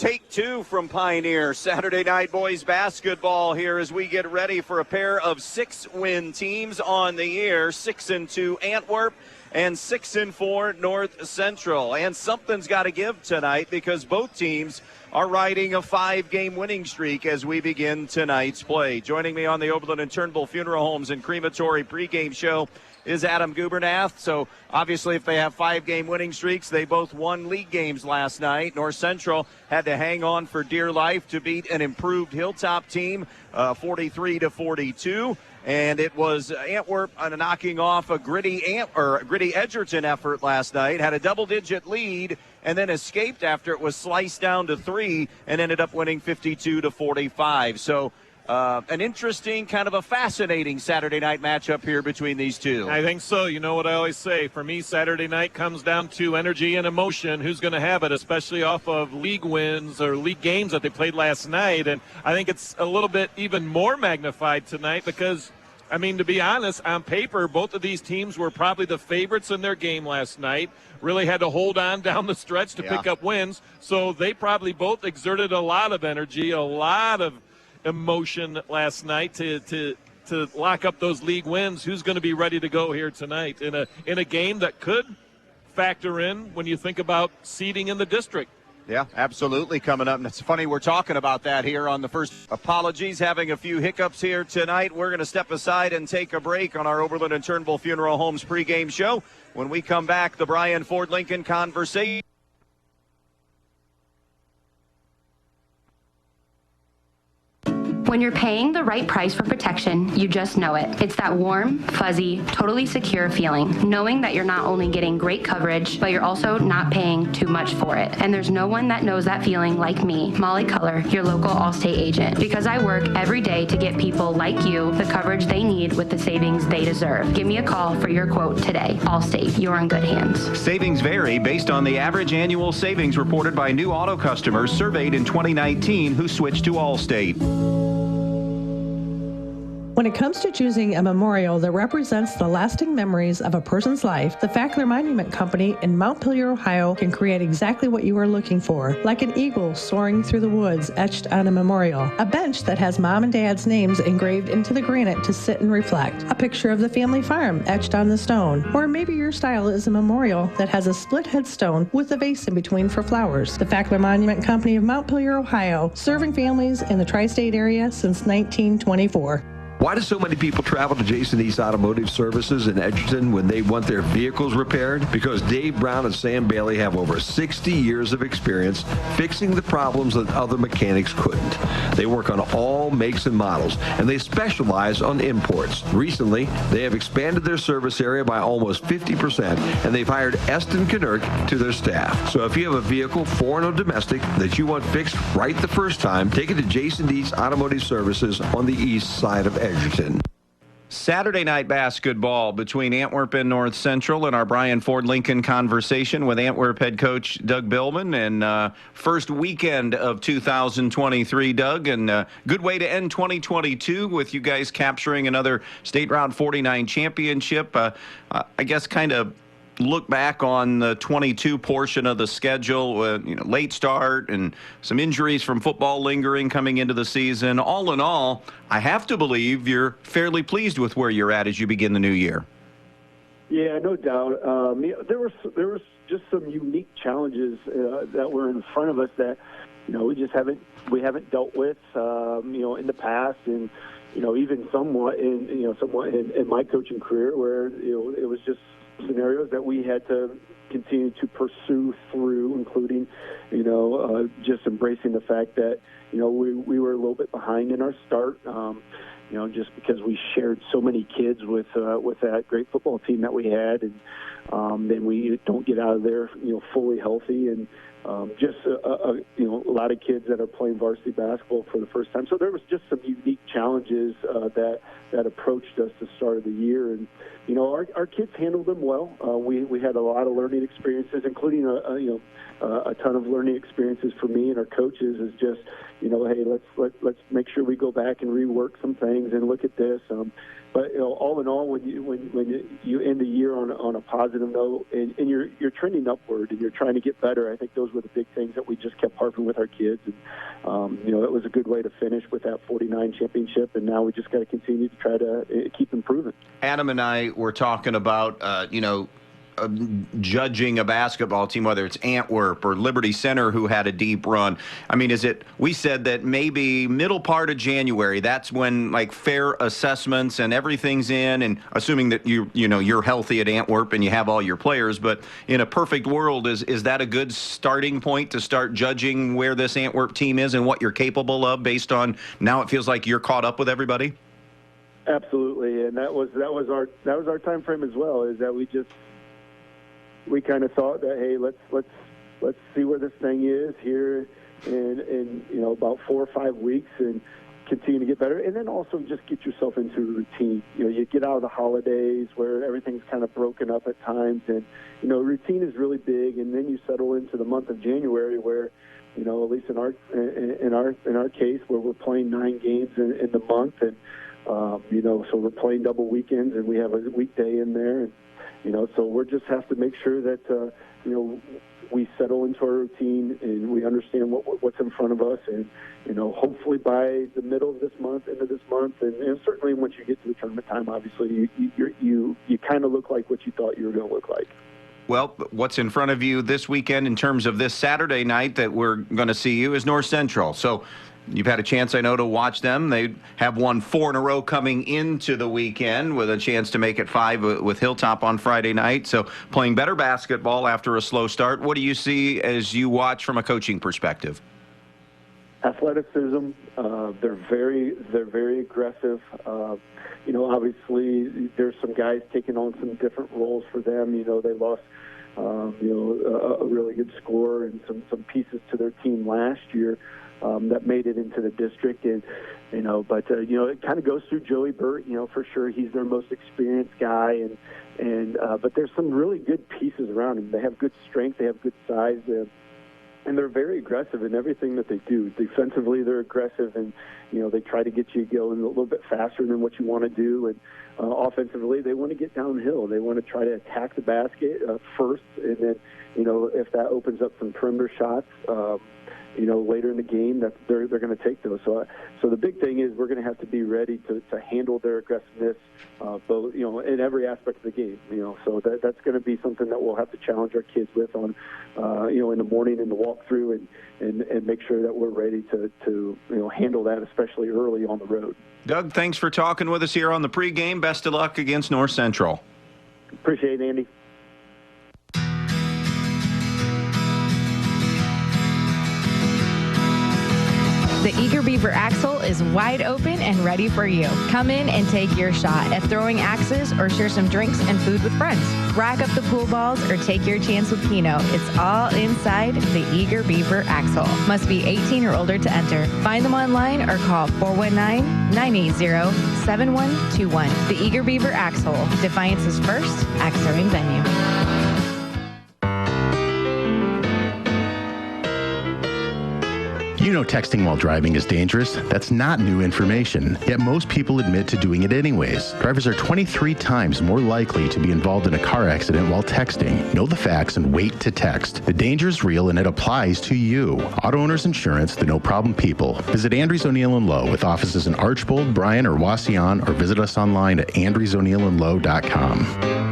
Take two from Pioneer. Saturday night boys basketball here as we get ready for a pair of 6-win teams on the year. 6-2 Antwerp and 6-4 North Central. And something's got to give tonight because both teams are riding a 5-game winning streak as we begin tonight's play. Joining me on the Oberlin and Turnbull Funeral Homes and Crematory pregame show is Adam Gubernath. So obviously if they have 5-game winning streaks, they both won league games last night. North Central had to hang on for dear life to beat an improved Hilltop team 43-42. And it was Antwerp knocking off a gritty Edgerton effort last night. Had a double-digit lead and then escaped after it was sliced down to 3 and ended up winning 52-45. So an interesting, kind of a fascinating Saturday night matchup here between these two. I think so. You know what I always say. For me, Saturday night comes down to energy and emotion. Who's going to have it, especially off of league wins or league games that they played last night. And I think it's a little bit even more magnified tonight because, I mean, to be honest, on paper, both of these teams were probably the favorites in their game last night. Really had to hold on down the stretch to pick up wins. So they probably both exerted a lot of energy, a lot of emotion last night to lock up those league wins. Who's going to be ready to go here tonight in a game that could factor in when you think about seeding in the district? Yeah, absolutely coming up. And it's funny we're talking about that here on the first. Apologies, having a few hiccups here tonight. We're going to step aside and take a break on our Oberlin and Turnbull Funeral Homes pregame show. When we come back, the Brian Ford Lincoln conversation. When you're paying the right price for protection, you just know it. It's that warm, fuzzy, totally secure feeling, knowing that you're not only getting great coverage, but you're also not paying too much for it. And there's no one that knows that feeling like me, Molly Culler, your local Allstate agent, because I work every day to get people like you the coverage they need with the savings they deserve. Give me a call for your quote today. Allstate, you're in good hands. Savings vary based on the average annual savings reported by new auto customers surveyed in 2019 who switched to Allstate. When it comes to choosing a memorial that represents the lasting memories of a person's life, the Fackler Monument Company in Montpelier, Ohio can create exactly what you are looking for, like an eagle soaring through the woods etched on a memorial, a bench that has mom and dad's names engraved into the granite to sit and reflect, a picture of the family farm etched on the stone, or maybe your style is a memorial that has a split headstone with a vase in between for flowers. The Fackler Monument Company of Montpelier, Ohio, serving families in the tri-state area since 1924. Why do so many people travel to Jason East Automotive Services in Edgerton when they want their vehicles repaired? Because Dave Brown and Sam Bailey have over 60 years of experience fixing the problems that other mechanics couldn't. They work on all makes and models, and they specialize on imports. Recently, they have expanded their service area by almost 50%, and they've hired Eston Knurk to their staff. So if you have a vehicle, foreign or domestic, that you want fixed right the first time, take it to Jason East Automotive Services on the east side of Edgerton. Saturday night basketball between Antwerp and North Central and our Brian Ford Lincoln conversation with Antwerp head coach Doug Billman. And first weekend of 2023, Doug, and good way to end 2022 with you guys capturing another State Round 49 championship. I guess kind of look back on the 22 portion of the schedule, late start and some injuries from football lingering coming into the season. All in all, I have to believe you're fairly pleased with where you're at as you begin the new year. Yeah, no doubt. There was just some unique challenges that were in front of us that we haven't dealt with in the past, and even somewhat in my coaching career where it was just scenarios that we had to continue to pursue through, including, just embracing the fact that, we were a little bit behind in our start, just because we shared so many kids with that great football team that we had, and then we don't get out of there, fully healthy, and just a lot of kids that are playing varsity basketball for the first time. So there was just some unique challenges that approached us the start of the year, and our kids handled them well. We had a lot of learning experiences, including a ton of learning experiences for me and our coaches. Is just hey, let's make sure we go back and rework some things and look at this. But all in all, when you end the year on a positive note and you're trending upward and you're trying to get better, I think those those were the big things that we just kept harping with our kids. And, it was a good way to finish with that 49 championship, and now we just got to continue to try to keep improving. Adam and I were talking about, judging a basketball team, whether it's Antwerp or Liberty Center, who had a deep run. I mean, we said that maybe middle part of January, that's when like fair assessments and everything's in, and assuming that you're healthy at Antwerp and you have all your players, but in a perfect world, is that a good starting point to start judging where this Antwerp team is and what you're capable of based on now it feels like you're caught up with everybody? Absolutely, and that was our time frame as well, is that we kind of thought that, hey, let's see where this thing is here in about 4 or 5 weeks and continue to get better, and then also just get yourself into a routine. You get out of the holidays where everything's kind of broken up at times, and routine is really big, and then you settle into the month of January where at least in our case, where we're playing 9 games in the month, and so we're playing double weekends, and we have a weekday in there, and so we just have to make sure that, we settle into our routine and we understand what's in front of us. And, hopefully by the middle of this month, end of this month, and certainly once you get to the tournament time, obviously you kind of look like what you thought you were going to look like. Well, what's in front of you this weekend in terms of this Saturday night that we're going to see you is North Central. So you've had a chance, I know, to watch them. They have won 4 in a row coming into the weekend with a chance to make it 5 with Hilltop on Friday night. So playing better basketball after a slow start. What do you see as you watch from a coaching perspective? Athleticism. They're very aggressive. Obviously there's some guys taking on some different roles for them. They lost a really good scorer and some pieces to their team last year that made it into the district, and it kind of goes through Joey Burt. For sure he's their most experienced guy, but there's some really good pieces around him. They have good strength, they have good size, and they're very aggressive in everything that they do. Defensively, they're aggressive, and they try to get you going a little bit faster than what you want to do. And offensively, they want to get downhill. They want to try to attack the basket first, and then if that opens up some perimeter shots, later in the game, that they're going to take those. So the big thing is we're going to have to be ready to handle their aggressiveness, both in every aspect of the game. So that's going to be something that we'll have to challenge our kids with on, in the morning in the walkthrough, and make sure that we're ready to handle that, especially early on the road. Doug, thanks for talking with us here on the pregame. Best of luck against North Central. Appreciate it, Andy. The Eager Beaver Axle is wide open and ready for you. Come in and take your shot at throwing axes or share some drinks and food with friends. Rack up the pool balls or take your chance with Keno. It's all inside the Eager Beaver Axle. Must be 18 or older to enter. Find them online or call 419-980-7121. The Eager Beaver Axle, Defiance's first axe throwing venue. You know texting while driving is dangerous. That's not new information, yet most people admit to doing it anyways. Drivers are 23 times more likely to be involved in a car accident while texting. Know the facts and wait to text. The danger is real and it applies to you. Auto Owners Insurance, the no problem people. Visit Andrews O'Neill & Lowe with offices in Archbold, Bryan, or Wasion, or visit us online at andrewsoneillandlowe.com.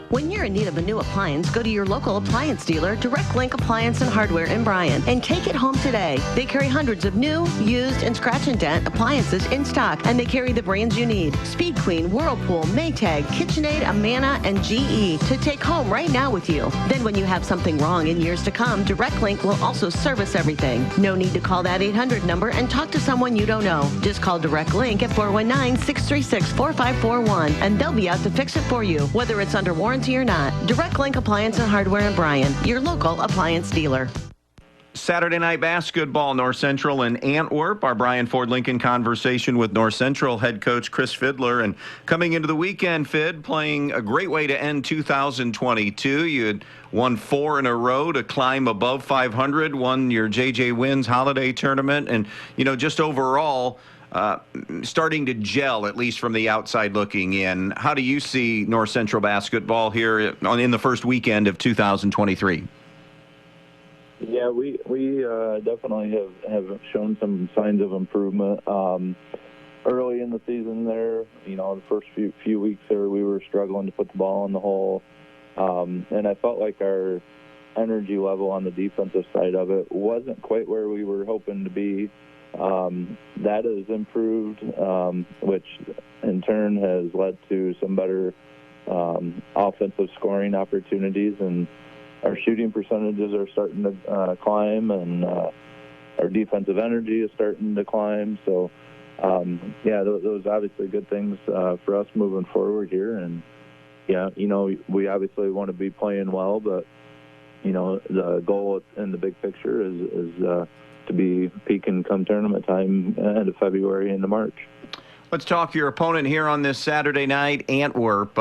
When you're in need of a new appliance, go to your local appliance dealer, Direct Link Appliance and Hardware in Bryan, and take it home today. They carry hundreds of new, used, and scratch and dent appliances in stock, and they carry the brands you need: Speed Queen, Whirlpool, Maytag, KitchenAid, Amana, and GE to take home right now with you. Then when you have something wrong in years to come, Direct Link will also service everything. No need to call that 800 number and talk to someone you don't know. Just call Direct Link at 419-636-4541, and they'll be out to fix it for you, whether it's under warranty or not. Direct Link Appliance and Hardware in Bryan, your local appliance dealer. Saturday night basketball, North Central and Antwerp. Our Brian Ford Lincoln conversation with North Central head coach Chris Fidler. And coming into the weekend, Fid, playing a great way to end 2022. You had won 4 in a row to climb above 500, won your J.J. Wins holiday tournament. And, just overall, starting to gel, at least from the outside looking in. How do you see North Central basketball here in the first weekend of 2023? Yeah, we definitely have shown some signs of improvement. Early in the season there, the first few weeks there, we were struggling to put the ball in the hole. And I felt like our energy level on the defensive side of it wasn't quite where we were hoping to be. That has improved, which in turn has led to some better offensive scoring opportunities, and our shooting percentages are starting to climb, and our defensive energy is starting to climb. So, those obviously good things for us moving forward here. And, we obviously want to be playing well, but, the goal in the big picture is to be peaking come tournament time end of February into March. Let's talk your opponent here on this Saturday night, Antwerp.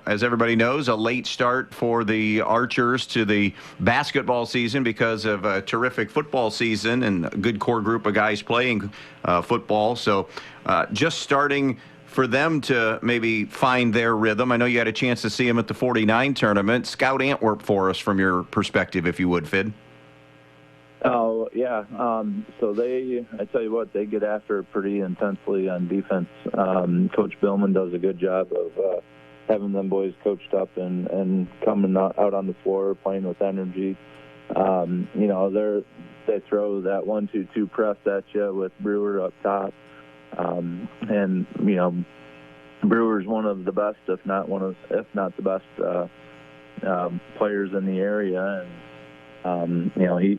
As everybody knows, a late start for the Archers to the basketball season because of a terrific football season and a good core group of guys playing football. So just starting for them to maybe find their rhythm. I know you had a chance to see them at the 49 tournament. Scout Antwerp for us from your perspective, if you would, Fid. Oh, yeah. So I tell you what, they get after it pretty intensely on defense. Coach Billman does a good job of having them boys coached up and coming out on the floor, playing with energy. They throw that 1-2-2 press at you with Brewer up top. Brewer's one of the best, if not the best players in the area. And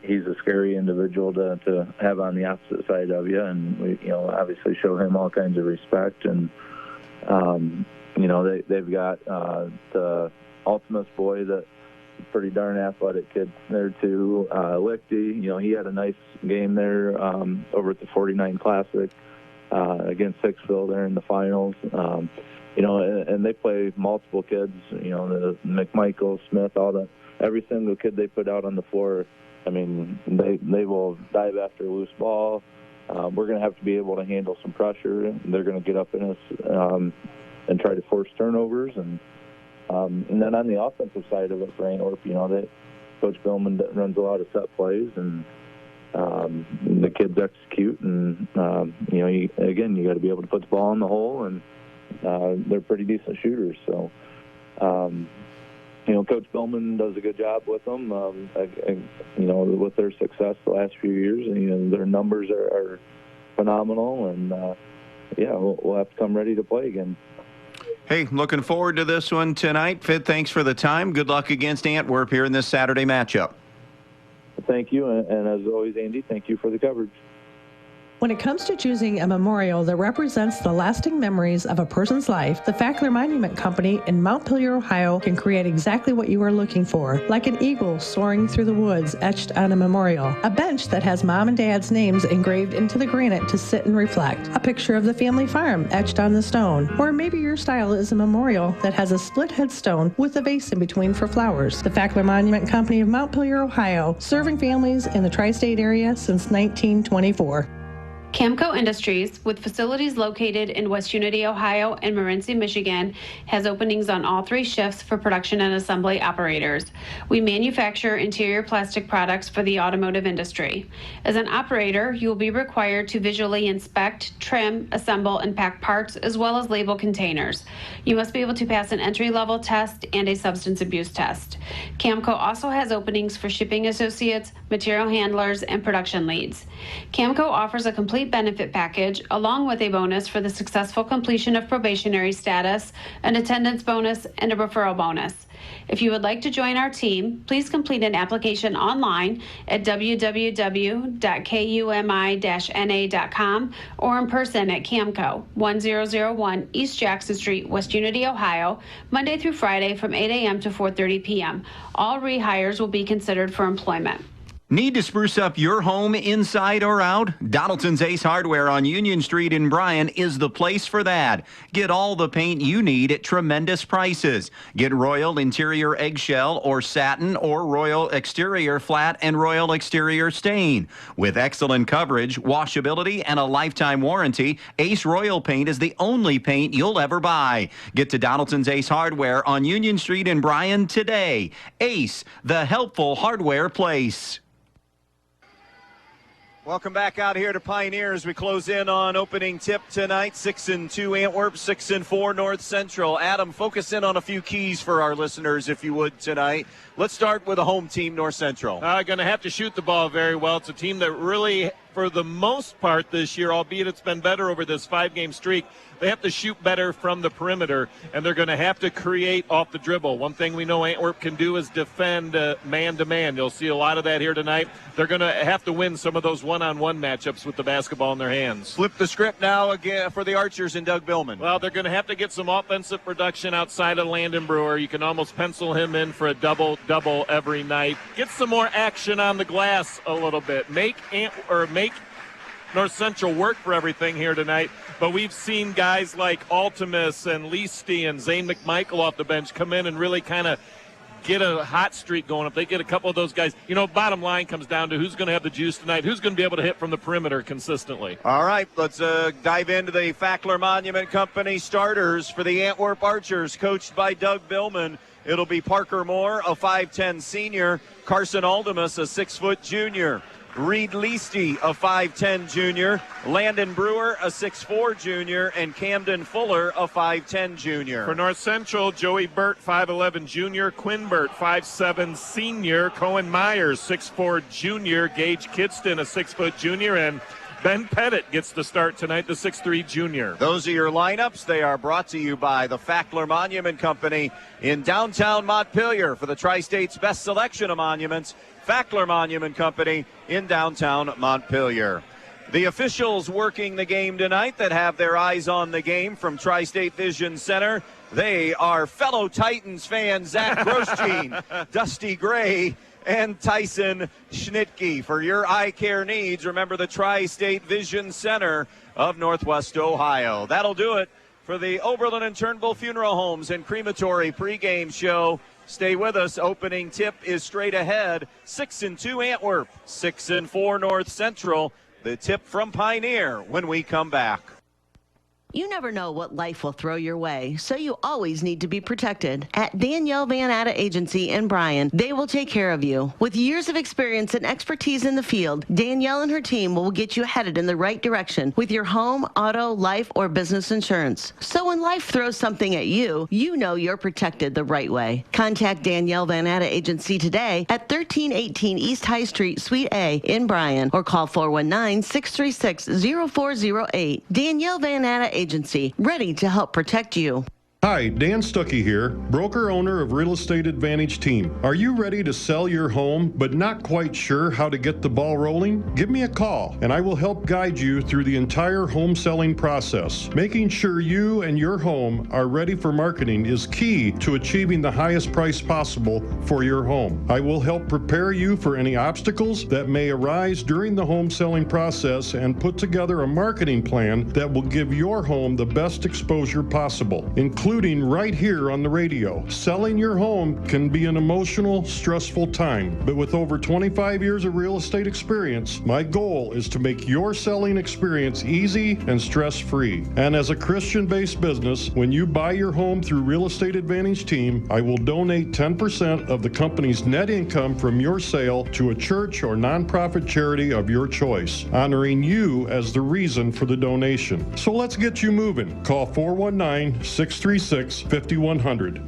he's a scary individual to have on the opposite side of you, and we, obviously show him all kinds of respect. And they've got the Ultimus boy, that pretty darn athletic kid there too. Lichty, he had a nice game there over at the 49 Classic against Hicksville there in the finals. And they play multiple kids. The McMichael, Smith, all that. Every single kid they put out on the floor, I mean, they will dive after a loose ball. We're going to have to be able to handle some pressure. They're going to get up in us and try to force turnovers. And then on the offensive side of it for Antwerp, Coach Billman runs a lot of set plays, and the kids execute. And, you got to be able to put the ball in the hole, and they're pretty decent shooters. So, Coach Billman does a good job with them, with their success the last few years. And, their numbers are phenomenal. And, we'll have to come ready to play again. Hey, looking forward to this one tonight. Fid, thanks for the time. Good luck against Antwerp here in this Saturday matchup. Thank you. And as always, Andy, thank you for the coverage. When it comes to choosing a memorial that represents the lasting memories of a person's life, the Fackler Monument Company in Montpelier, Ohio can create exactly what you are looking for, like an eagle soaring through the woods etched on a memorial, a bench that has mom and dad's names engraved into the granite to sit and reflect, a picture of the family farm etched on the stone, or maybe your style is a memorial that has a split headstone with a vase in between for flowers. The Fackler Monument Company of Montpelier, Ohio, serving families in the tri-state area since 1924. Camco Industries, with facilities located in West Unity, Ohio and Morenci, Michigan, has openings on all 3 shifts for production and assembly operators. We manufacture interior plastic products for the automotive industry. As an operator, you will be required to visually inspect, trim, assemble, and pack parts, as well as label containers. You must be able to pass an entry-level test and a substance abuse test. Camco also has openings for shipping associates, material handlers, and production leads. Camco offers a complete benefit package along with a bonus for the successful completion of probationary status, an attendance bonus, and a referral bonus. If you would like to join our team, please complete an application online at www.kumi-na.com or in person at Camco, 1001 East Jackson Street, West Unity, Ohio, Monday through Friday from 8 a.m. to 4:30 p.m. All rehires will be considered for employment. Need to spruce up your home inside or out? Donaldson's Ace Hardware on Union Street in Bryan is the place for that. Get all the paint you need at tremendous prices. Get Royal Interior Eggshell or Satin or Royal Exterior Flat and Royal Exterior Stain. With excellent coverage, washability, and a lifetime warranty, Ace Royal Paint is the only paint you'll ever buy. Get to Donaldson's Ace Hardware on Union Street in Bryan today. Ace, the helpful hardware place. Welcome back out here to Pioneer as we close in on opening tip tonight. 6-2 Antwerp, 6-4 North Central. Adam, focus in on a few keys for our listeners, if you would, tonight. Let's start with a home team, North Central. Going to have to shoot the ball very well. It's a team that really, for the most part this year, albeit it's been better over this 5-game streak, they have to shoot better from the perimeter, and they're going to have to create off the dribble. One thing we know Antwerp can do is defend man-to-man. You'll see a lot of that here tonight. They're going to have to win some of those one-on-one matchups with the basketball in their hands. Flip the script now again for the Archers and Doug Billman. Well, they're going to have to get some offensive production outside of Landon Brewer. You can almost pencil him in for a double-double every night. Get some more action on the glass a little bit. Make North Central work for everything here tonight. But we've seen guys like Altimus and Leasty and Zane McMichael off the bench come in and really kind of get a hot streak going. If they get a couple of those guys, bottom line comes down to who's going to have the juice tonight, who's going to be able to hit from the perimeter consistently. All right, let's dive into the Fackler Monument Company starters for the Antwerp Archers, coached by Doug Billman. It'll be Parker Moore, a 5'10 senior, Carson Aldemus, a 6-foot junior, Reed Leasty, a 5'10 junior, Landon Brewer, a 6'4 junior, and Camden Fuller, a 5'10 junior. For North Central, Joey Burt, 5'11 junior, Quinn Burt, 5'7 senior, Cohen Myers, 6'4 junior, Gage Kidston, a 6-foot junior, and Ben Pettit gets the start tonight, the 6'3 junior. Those are your lineups. They are brought to you by the Fackler Monument Company in downtown Montpelier for the Tri-State's best selection of monuments. Fackler Monument Company in downtown Montpelier. The officials working the game tonight that have their eyes on the game from Tri-State Vision Center, they are fellow Titans fans Zach Grosjean, Dusty Gray, and Tyson Schnitke. For your eye care needs, remember the Tri-State Vision Center of Northwest Ohio. That'll do it for the Oberlin and Turnbull Funeral Homes and Crematory pregame show. Stay with us. Opening tip is straight ahead. 6-2 Antwerp, 6-4 North Central. The tip from Pioneer when we come back. You never know what life will throw your way, so you always need to be protected. At Danielle Van Atta Agency in Bryan, they will take care of you. With years of experience and expertise in the field, Danielle and her team will get you headed in the right direction with your home, auto, life, or business insurance. So when life throws something at you, you know you're protected the right way. Contact Danielle Van Atta Agency today at 1318 East High Street, Suite A in Bryan, or call 419-636-0408. Danielle Van Atta Agency, ready to help protect you. Hi, Dan Stuckey here, broker-owner of Real Estate Advantage Team. Are you ready to sell your home but not quite sure how to get the ball rolling? Give me a call and I will help guide you through the entire home selling process. Making sure you and your home are ready for marketing is key to achieving the highest price possible for your home. I will help prepare you for any obstacles that may arise during the home selling process and put together a marketing plan that will give your home the best exposure possible, including right here on the radio. Selling your home can be an emotional, stressful time, but with over 25 years of real estate experience, my goal is to make your selling experience easy and stress-free. And as a Christian-based business, when you buy your home through Real Estate Advantage Team, I will donate 10% of the company's net income from your sale to a church or nonprofit charity of your choice, honoring you as the reason for the donation. So let's get you moving. Call 419-636-5100.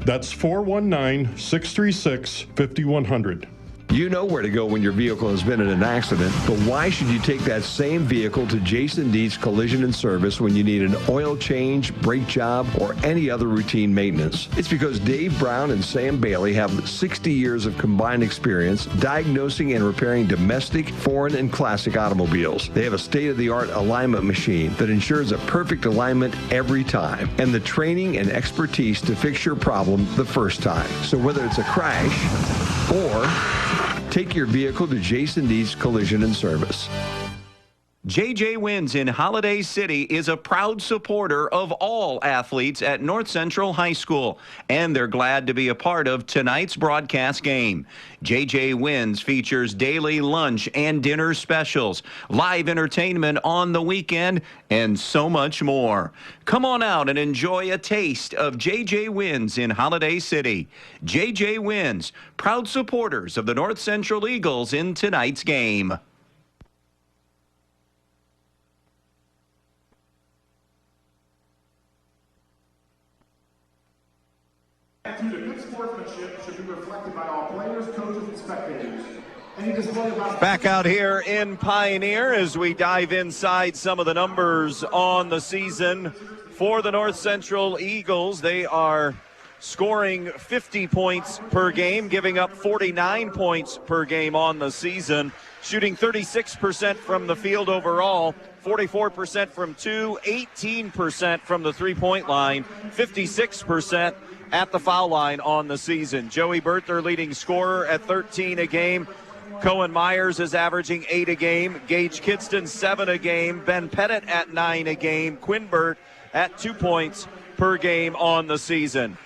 That's 419-636-5100. You know where to go when your vehicle has been in an accident, but why should you take that same vehicle to Jason Dietz Collision and Service when you need an oil change, brake job, or any other routine maintenance? It's because Dave Brown and Sam Bailey have 60 years of combined experience diagnosing and repairing domestic, foreign, and classic automobiles. They have a state-of-the-art alignment machine that ensures a perfect alignment every time, and the training and expertise to fix your problem the first time. So whether it's a crash or Take your vehicle to Jason Dees Collision and Service. JJ Wins in Holiday City is a proud supporter of all athletes at North Central High School, and they're glad to be a part of tonight's broadcast game. JJ Wins features daily lunch and dinner specials, live entertainment on the weekend, and so much more. Come on out and enjoy a taste of JJ Wins in Holiday City. JJ Wins, proud supporters of the North Central Eagles in tonight's game. Attitude of good sportsmanship should be reflected by all players, coaches, and spectators. Any display about Back out here in Pioneer as we dive inside some of the numbers on the season for the North Central Eagles. They are scoring 50 points per game, giving up 49 points per game on the season, shooting 36% from the field overall, 44% from two, 18% from the three-point line, 56% at the foul line on the season. Joey Burt, their leading scorer, at 13 a game. Cohen Myers is averaging 8 a game. Gage Kidston 7 a game. Ben Pettit at 9 a game. Quinn Burt at 2 points per game on the season.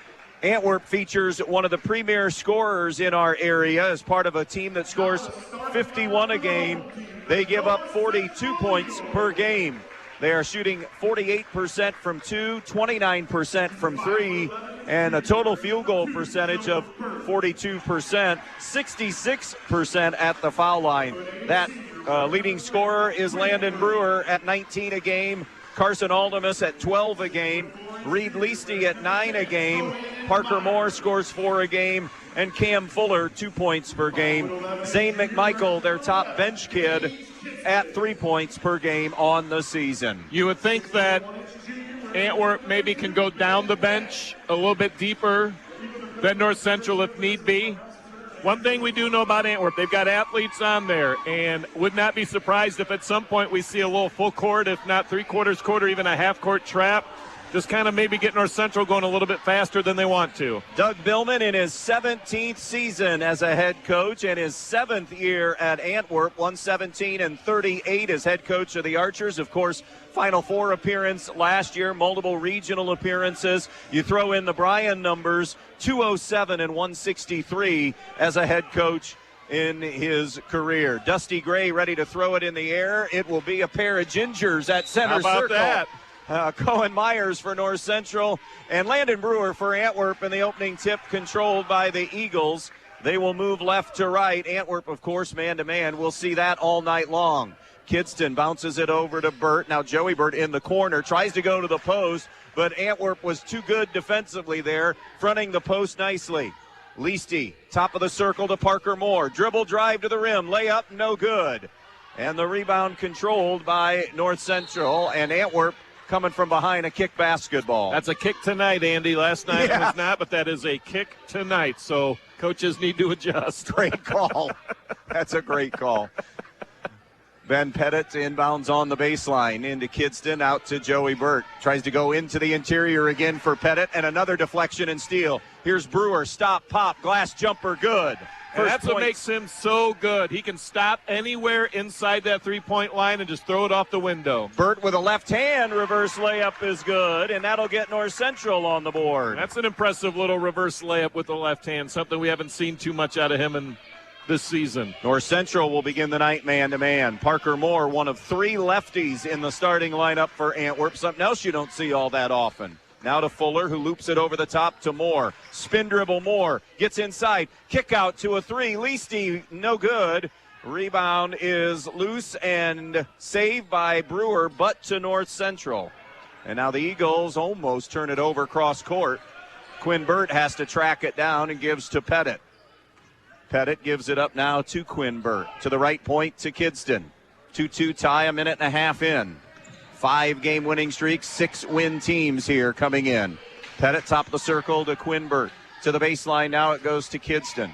Antwerp features one of the premier scorers in our area as part of a team that scores 51 a game. They give up 42 points per game. They are shooting 48% from two, 29% from three, and a total field goal percentage of 42%, 66% at the foul line. That leading scorer is Landon Brewer at 19 a game, Carson Aldemus at 12 a game, Reed Leasty at 9 a game, Parker Moore scores 4 a game, and Cam Fuller 2 points per game. Zane McMichael, their top bench kid, at 3 points per game on the season. You would think that Antwerp maybe can go down the bench a little bit deeper than North Central if need be. One thing we do know about Antwerp, they've got athletes on there, and would not be surprised if at some point we see a little full court, if not three-quarters court or even a half-court trap. Just kind of maybe get North Central going a little bit faster than they want to. Doug Billman in his 17th season as a head coach and his 7th year at Antwerp, 117-38 as head coach of the Archers. Of course, Final Four appearance last year, multiple regional appearances. You throw in the Bryan numbers, 207 and 163 as a head coach in his career. Dusty Gray ready to throw it in the air. It will be a pair of gingers at center How about circle. that? Cohen Myers for North Central and Landon Brewer for Antwerp in the opening tip, controlled by the Eagles. They will move left to right. Antwerp, of course, man-to-man. We'll see that all night long. Kidston bounces it over to Burt. Now Joey Burt in the corner, tries to go to the post, but Antwerp was too good defensively there, fronting the post nicely. Leasty, top of the circle to Parker Moore. Dribble drive to the rim, layup, no good. And the rebound controlled by North Central, and Antwerp coming from behind a kick basketball. That's a kick tonight, Andy. Last night it was not, but that is a kick tonight. So coaches need to adjust. Great call. That's a great call. Ben Pettit inbounds on the baseline into Kidston, out to Joey Burt. Tries to go into the interior again for Pettit, and another deflection and steal. Here's Brewer, stop, pop, glass jumper, good. And that's what makes him so good. He can stop anywhere inside that three-point line and just throw it off the window. Burt with a left hand, reverse layup is good, and that'll get North Central on the board. That's an impressive little reverse layup with the left hand, something we haven't seen too much out of him in this season. North Central will begin the night man-to-man. Parker Moore, one of 3 lefties in the starting lineup for Antwerp, something else you don't see all that often. Now to Fuller, who loops it over the top to Moore. Spin dribble Moore. Gets inside. Kick out to a 3. Leasty, no good. Rebound is loose and saved by Brewer, but to North Central. And now the Eagles almost turn it over cross court. Quinn Burt has to track it down and gives to Pettit. Pettit gives it up now to Quinn Burt. To the right point to Kidston. 2-2 tie, a minute and a half in. 5-game winning streak, 6-win teams here coming in. Pettit top of the circle to Quinn Burt. To the baseline now, it goes to Kidston.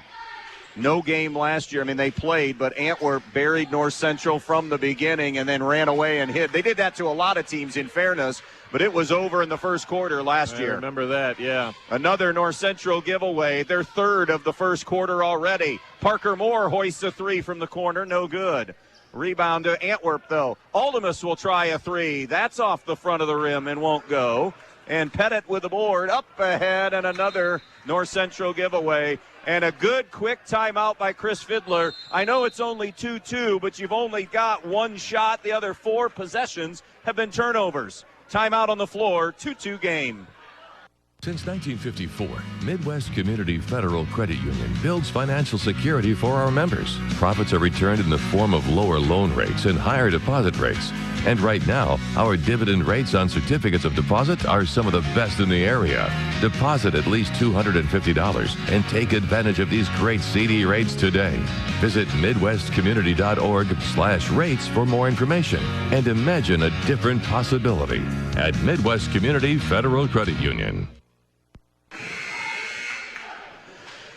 No game last year. I mean, they played, but Antwerp buried North Central from the beginning and then ran away and hid. They did that to a lot of teams, in fairness, but it was over in the first quarter last year. I remember that, yeah. Another North Central giveaway, their third of the first quarter already. Parker Moore hoists a three from the corner, no good. Rebound to Antwerp, though. Aldemus will try a three. That's off the front of the rim and won't go. And Pettit with the board up ahead, and another North Central giveaway. And a good quick timeout by Chris Fiddler. I know it's only 2-2, but you've only got one shot. The other 4 possessions have been turnovers. Timeout on the floor, 2-2 game. Since 1954, Midwest Community Federal Credit Union builds financial security for our members. Profits are returned in the form of lower loan rates and higher deposit rates. And right now, our dividend rates on certificates of deposit are some of the best in the area. Deposit at least $250 and take advantage of these great CD rates today. Visit MidwestCommunity.org/rates for more information and imagine a different possibility at Midwest Community Federal Credit Union.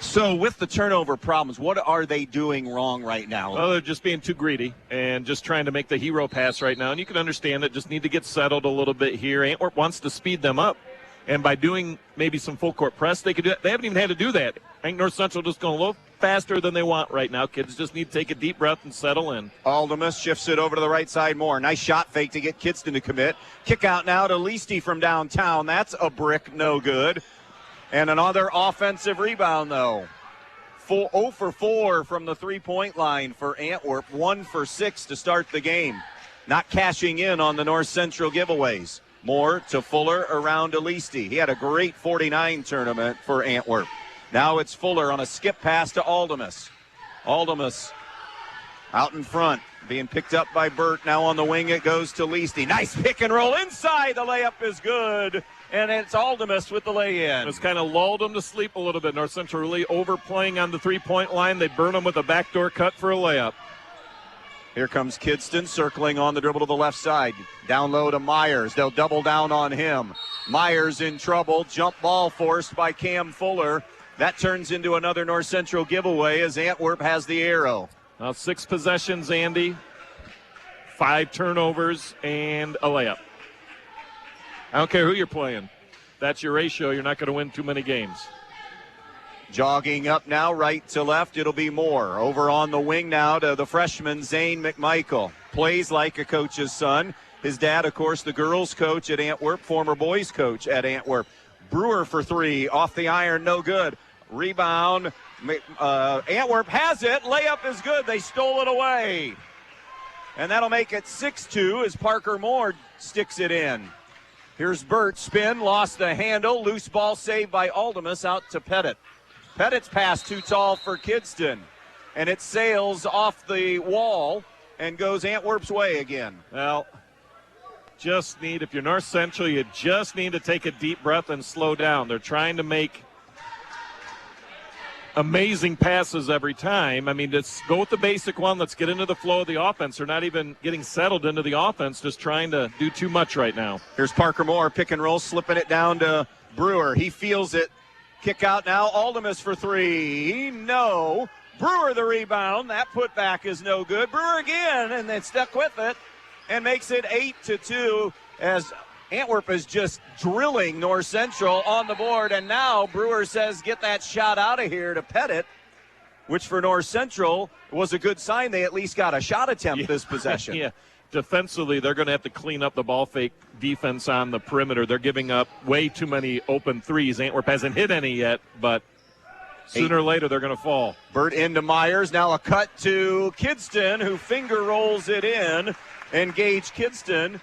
So with the turnover problems, what are they doing wrong right now? Well, they're just being too greedy and just trying to make the hero pass right now. And you can understand that just need to get settled a little bit here. Antwerp wants to speed them up. And by doing maybe some full court press, they could do that. They haven't even had to do that. I think North Central just going a little faster than they want right now. Kids just need to take a deep breath and settle in. Aldemus shifts it over to the right side more. Nice shot fake to get Kidston to commit. Kick out now to Leasty from downtown. That's a brick, no good. And another offensive rebound, though. 0 for 4 from the three-point line for Antwerp. 1 for 6 to start the game. Not cashing in on the North Central giveaways. Moore to Fuller around to Leasty. He had a great 49 tournament for Antwerp. Now it's Fuller on a skip pass to Aldemus. Aldemus out in front, being picked up by Burt. Now on the wing it goes to Leasty. Nice pick and roll inside. The layup is good. And it's Aldemus with the lay-in. It's kind of lulled them to sleep a little bit. North Central really overplaying on the three-point line. They burn them with a backdoor cut for a layup. Here comes Kidston circling on the dribble to the left side. Down low to Myers. They'll double down on him. Myers in trouble. Jump ball forced by Cam Fuller. That turns into another North Central giveaway as Antwerp has the arrow. Now 6 possessions, Andy. 5 turnovers and a layup. I don't care who you're playing. That's your ratio. You're not going to win too many games. Jogging up now, right to left, it'll be Moore. Over on the wing now to the freshman, Zane McMichael. Plays like a coach's son. His dad, of course, the girls' coach at Antwerp, former boys' coach at Antwerp. Brewer for 3, off the iron, no good. Rebound, Antwerp has it. Layup is good. They stole it away. And that'll make it 6-2 as Parker Moore sticks it in. Here's Burt, spin, lost the handle. Loose ball saved by Aldemus out to Pettit. Pettit's pass too tall for Kidston. And it sails off the wall and goes Antwerp's way again. Well, if you're North Central, you just need to take a deep breath and slow down. They're trying to make amazing passes every time. I mean, just go with the basic one. Let's get into the flow of the offense. They're not even getting settled into the offense, just trying to do too much right now. Here's Parker Moore, pick and roll, slipping it down to Brewer. He feels it. Kick out now. Aldemus for 3. No. Brewer the rebound. That putback is no good. Brewer again, and then stuck with it and makes it 8-2 as Antwerp is just drilling North Central on the board, and now Brewer says get that shot out of here to Pettit, which for North Central was a good sign. They at least got a shot attempt this possession. Yeah, defensively they're going to have to clean up the ball fake defense on the perimeter. They're giving up way too many open threes. Antwerp hasn't hit any yet, but sooner or later they're going to fall. Burt into Myers, now a cut to Kidston, who finger rolls it in, and Gage Kidston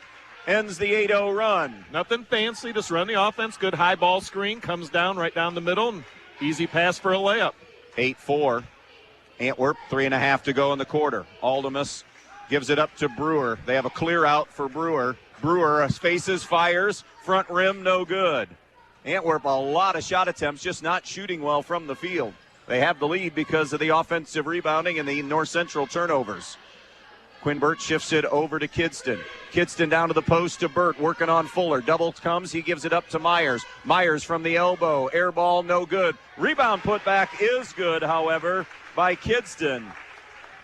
ends the 8-0 run. Nothing fancy, just run the offense. Good high ball screen, comes down right down the middle, and easy pass for a layup. 8-4. Antwerp, 3.5 to go in the quarter. Aldemus gives it up to Brewer. They have a clear out for Brewer. Brewer faces, fires, front rim, no good. Antwerp, a lot of shot attempts, just not shooting well from the field. They have the lead because of the offensive rebounding and the North Central turnovers. Quinn Burt shifts it over to Kidston. Kidston down to the post to Burt, working on Fuller. Double comes, he gives it up to Myers. Myers from the elbow, air ball, no good. Rebound putback is good, however, by Kidston.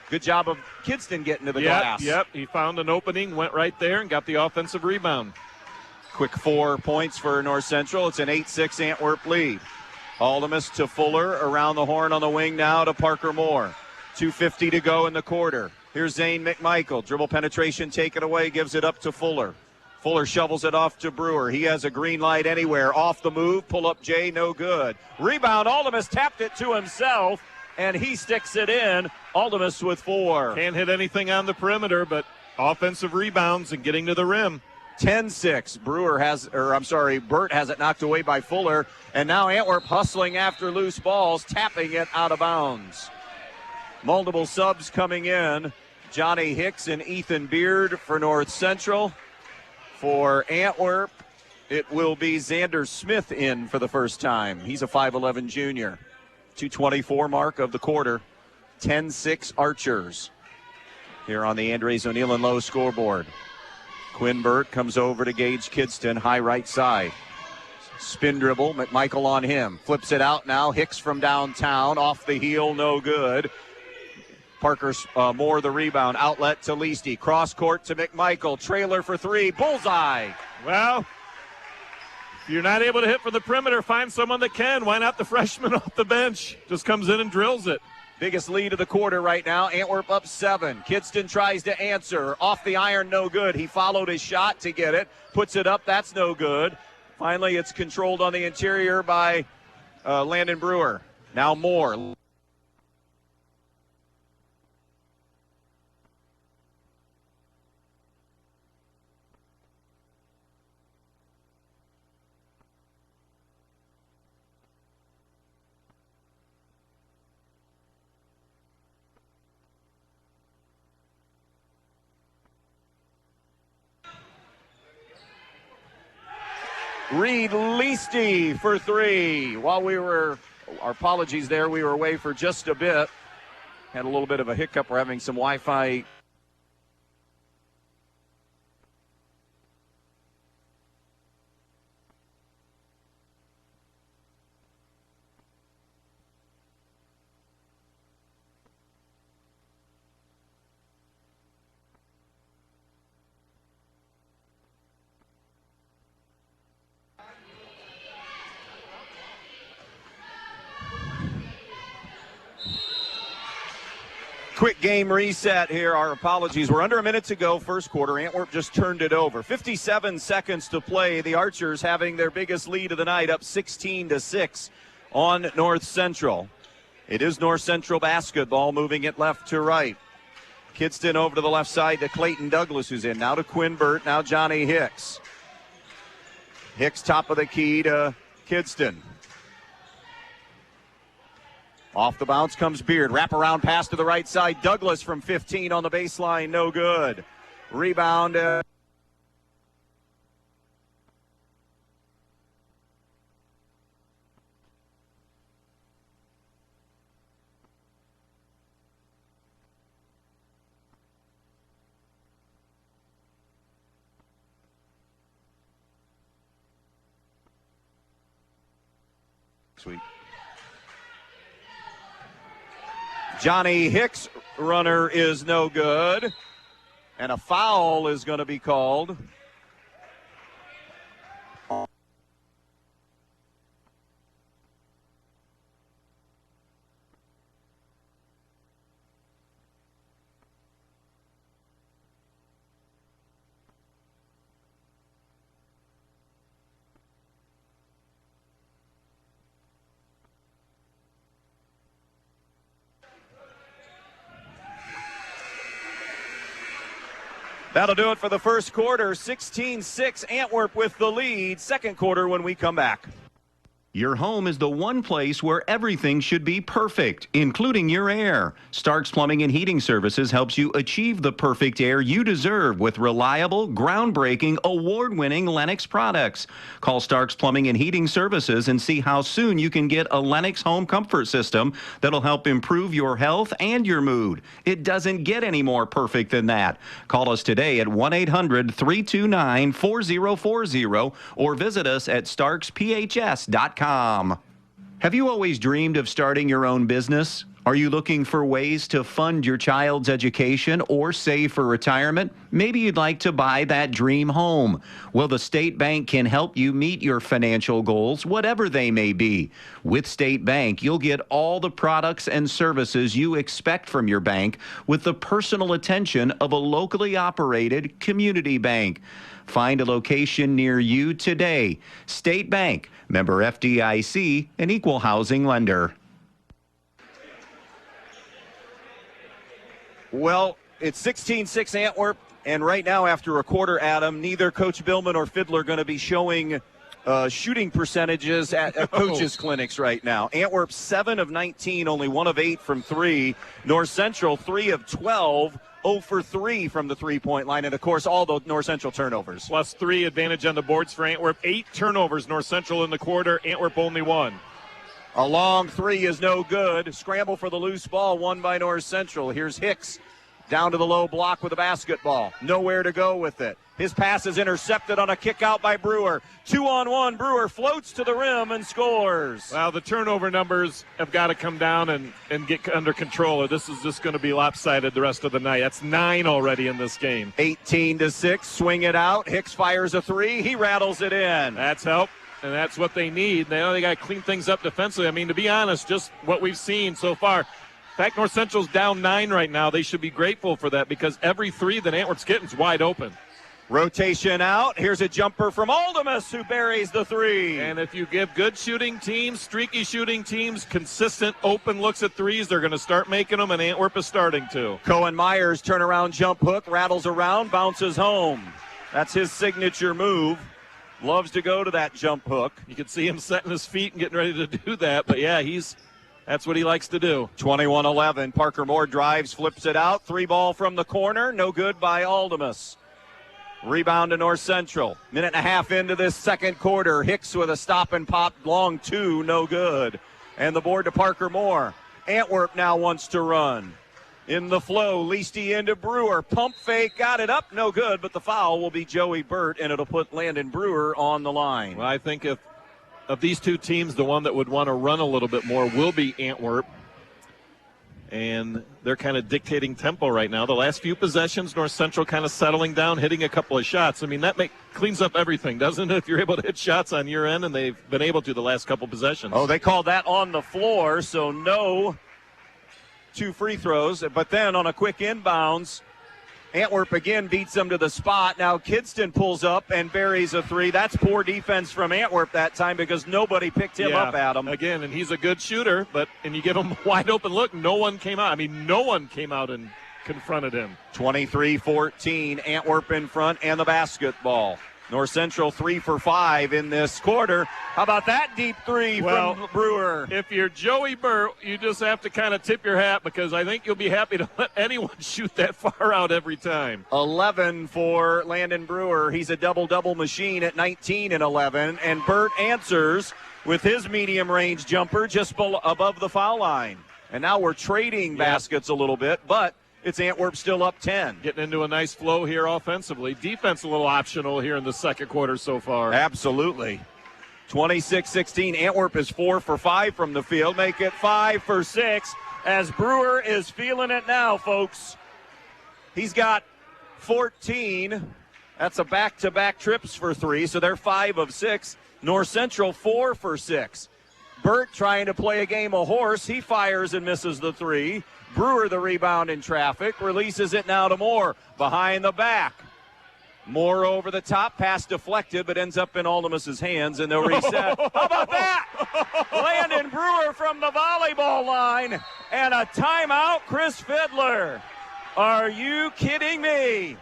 Good job of Kidston getting to the glass. Yep, he found an opening, went right there, and got the offensive rebound. Quick 4 points for North Central. It's an 8-6 Antwerp lead. Aldemus to Fuller, around the horn on the wing now to Parker Moore. 2:50 to go in the quarter. Here's Zane McMichael. Dribble penetration taken away, gives it up to Fuller. Fuller shovels it off to Brewer. He has a green light anywhere. Off the move, pull up Jay, no good. Rebound, Aldemus tapped it to himself, and he sticks it in. Aldemus with 4. Can't hit anything on the perimeter, but offensive rebounds and getting to the rim. 10-6. Burt has it knocked away by Fuller, and now Antwerp hustling after loose balls, tapping it out of bounds. Multiple subs coming in. Johnny Hicks and Ethan Beard for North Central. For Antwerp, it will be Xander Smith in for the first time. He's a 5'11 junior. 2:24 mark of the quarter. 10-6 Archers. Here on the Andres O'Neill and Lowe scoreboard. Quinn Burt comes over to Gage Kidston, high right side. Spin dribble, McMichael on him. Flips it out now. Hicks from downtown, off the heel, no good. Parker Moore the rebound. Outlet to Leasty. Cross court to McMichael. Trailer for 3. Bullseye. Well, if you're not able to hit from the perimeter, find someone that can. Why not the freshman off the bench? Just comes in and drills it. Biggest lead of the quarter right now. Antwerp up 7. Kidston tries to answer. Off the iron, no good. He followed his shot to get it. Puts it up, that's no good. Finally, it's controlled on the interior by Landon Brewer. Now Moore. Reed Leasty for 3. While our apologies there, we were away for just a bit. Had a little bit of a hiccup. We're having some Wi-Fi. Quick game reset here. Our apologies. We're under a minute to go, first quarter. Antwerp just turned it over. 57 seconds to play. The Archers having their biggest lead of the night, up 16-6 on North Central. It is North Central basketball, moving it left to right. Kidston over to the left side to Clayton Douglas, who's in. Now to Quinn Burt, now Johnny Hicks. Hicks top of the key to Kidston. Off the bounce comes Beard. Wraparound pass to the right side. Douglas from 15 on the baseline. No good. Rebound. Sweet. Johnny Hicks' runner is no good. And a foul is going to be called. That'll do it for the first quarter. 16-6, Antwerp with the lead. Second quarter when we come back. Your home is the one place where everything should be perfect, including your air. Starks Plumbing and Heating Services helps you achieve the perfect air you deserve with reliable, groundbreaking, award-winning Lennox products. Call Starks Plumbing and Heating Services and see how soon you can get a Lennox home comfort system that'll help improve your health and your mood. It doesn't get any more perfect than that. Call us today at 1-800-329-4040 or visit us at starksphs.com. Have you always dreamed of starting your own business? Are you looking for ways to fund your child's education or save for retirement? Maybe you'd like to buy that dream home. Well, the State Bank can help you meet your financial goals, whatever they may be. With State Bank, you'll get all the products and services you expect from your bank with the personal attention of a locally operated community bank. Find a location near you today. State Bank, member FDIC, an equal housing lender. Well, it's 16-6 Antwerp, and right now after a quarter, Adam, neither Coach Billman or Fiddler going to be showing shooting percentages at coaches' clinics right now. Antwerp 7 of 19, only 1 of 8 from 3. North Central 3 of 12, 0 for 3 from the three-point line, and of course all the North Central turnovers. Plus 3 advantage on the boards for Antwerp. 8 turnovers, North Central in the quarter. Antwerp only 1. A long 3 is no good. Scramble for the loose ball, won by North Central. Here's Hicks down to the low block with a basketball. Nowhere to go with it. His pass is intercepted on a kick out by Brewer. 2-on-1. Brewer floats to the rim and scores. Well, the turnover numbers have got to come down and get under control, or this is just going to be lopsided the rest of the night. That's 9 already in this game. 18-6. Swing it out. Hicks fires a 3. He rattles it in. That's help. And that's what they need. They know they got to clean things up defensively. I mean, to be honest, just what we've seen so far. In fact, North Central's down 9 right now. They should be grateful for that because every 3 that Antwerp's getting is wide open. Rotation out. Here's a jumper from Aldemus who buries the 3. And if you give good shooting teams, streaky shooting teams, consistent open looks at 3s, they're going to start making them, and Antwerp is starting to. Cohen Myers turnaround jump hook, rattles around, bounces home. That's his signature move. Loves to go to that jump hook. You can see him setting his feet and getting ready to do that. But, yeah, that's what he likes to do. 21-11. Parker Moore drives, flips it out. 3 ball from the corner. No good by Aldemus. Rebound to North Central. Minute and a half into this second quarter. Hicks with a stop and pop. Long 2. No good. And the board to Parker Moore. Antwerp now wants to run. In the flow, Leasty into Brewer. Pump fake, got it up, no good, but the foul will be Joey Burt, and it'll put Landon Brewer on the line. Well, I think if of these two teams, the one that would want to run a little bit more will be Antwerp. And they're kind of dictating tempo right now. The last few possessions, North Central kind of settling down, hitting a couple of shots. I mean, that cleans up everything, doesn't it? If you're able to hit shots on your end, and they've been able to the last couple possessions. Oh, they called that on the floor, so no 2 free throws. But then on a quick inbounds, Antwerp again beats them to the spot. Now Kidston pulls up and buries a 3. That's poor defense from Antwerp that time because nobody picked him up at him. Again, and he's a good shooter, and you give him a wide open look, no one came out. I mean, no one came out and confronted him. 23-14, Antwerp in front and the basketball. North Central 3 for 5 in this quarter. How about that deep 3 from Brewer? If you're Joey Burt, you just have to kind of tip your hat because I think you'll be happy to let anyone shoot that far out every time. 11 for Landon Brewer. He's a double-double machine at 19 and 11. And Burt answers with his medium-range jumper just above the foul line. And now we're trading baskets a little bit, but it's Antwerp still up 10. Getting into a nice flow here offensively. Defense a little optional here in the second quarter so far. Absolutely. 26-16. Antwerp is 4 for 5 from the field. Make it 5 for 6 as Brewer is feeling it now, folks. He's got 14. That's a back-to-back trips for 3, so they're 5 of 6. North Central 4 for 6. Burt trying to play a game of horse. He fires and misses the 3. Brewer the rebound in traffic, releases it now to Moore, behind the back. Moore over the top, pass deflected, but ends up in Aldemus's hands, and they'll reset. How about that? Landon Brewer from the volleyball line, and a timeout, Chris Fiddler. Are you kidding me?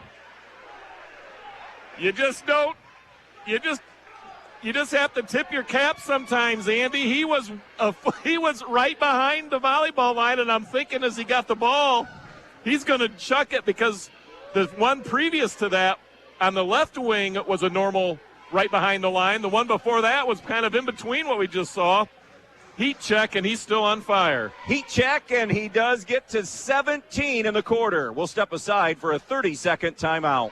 You just have to tip your cap sometimes, Andy. He was right behind the volleyball line, and I'm thinking as he got the ball, he's going to chuck it because the one previous to that on the left wing was a normal right behind the line. The one before that was kind of in between what we just saw. Heat check, and he's still on fire. Heat check, and he does get to 17 in the quarter. We'll step aside for a 30-second timeout.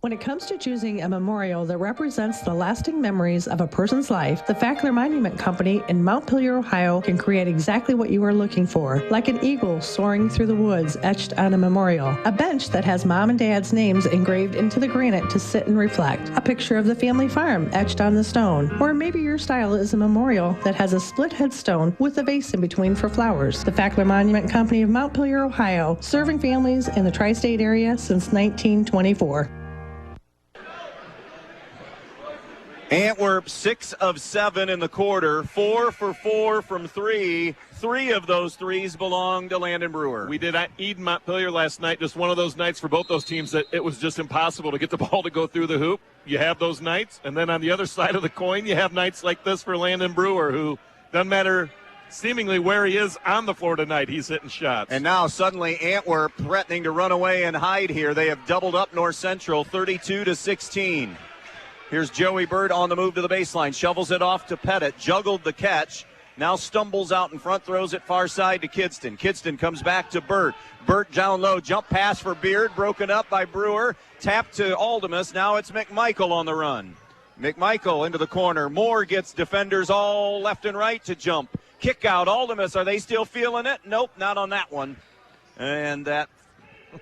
When it comes to choosing a memorial that represents the lasting memories of a person's life, the Fackler Monument Company in Montpelier, Ohio can create exactly what you are looking for, like an eagle soaring through the woods etched on a memorial, a bench that has mom and dad's names engraved into the granite to sit and reflect, a picture of the family farm etched on the stone, or maybe your style is a memorial that has a split headstone with a vase in between for flowers. The Fackler Monument Company of Montpelier, Ohio, serving families in the tri-state area since 1924. Antwerp 6 of 7 in the quarter, 4 for 4 from 3. 3 of those threes belong to Landon Brewer. We did Eden Montpelier last night, just one of those nights for both those teams that it was just impossible to get the ball to go through the hoop. You have those nights, and then on the other side of the coin, you have nights like this for Landon Brewer, who doesn't matter seemingly where he is on the floor tonight, he's hitting shots. And now suddenly Antwerp threatening to run away and hide here. They have doubled up North Central, 32-16. Here's Joey Bird on the move to the baseline. Shovels it off to Pettit. Juggled the catch. Now stumbles out in front, throws it far side to Kidston. Kidston comes back to Burt. Burt down low. Jump pass for Beard. Broken up by Brewer. Tap to Aldemus. Now it's McMichael on the run. McMichael into the corner. Moore gets defenders all left and right to jump. Kick out. Aldemus, are they still feeling it? Nope, not on that one. And that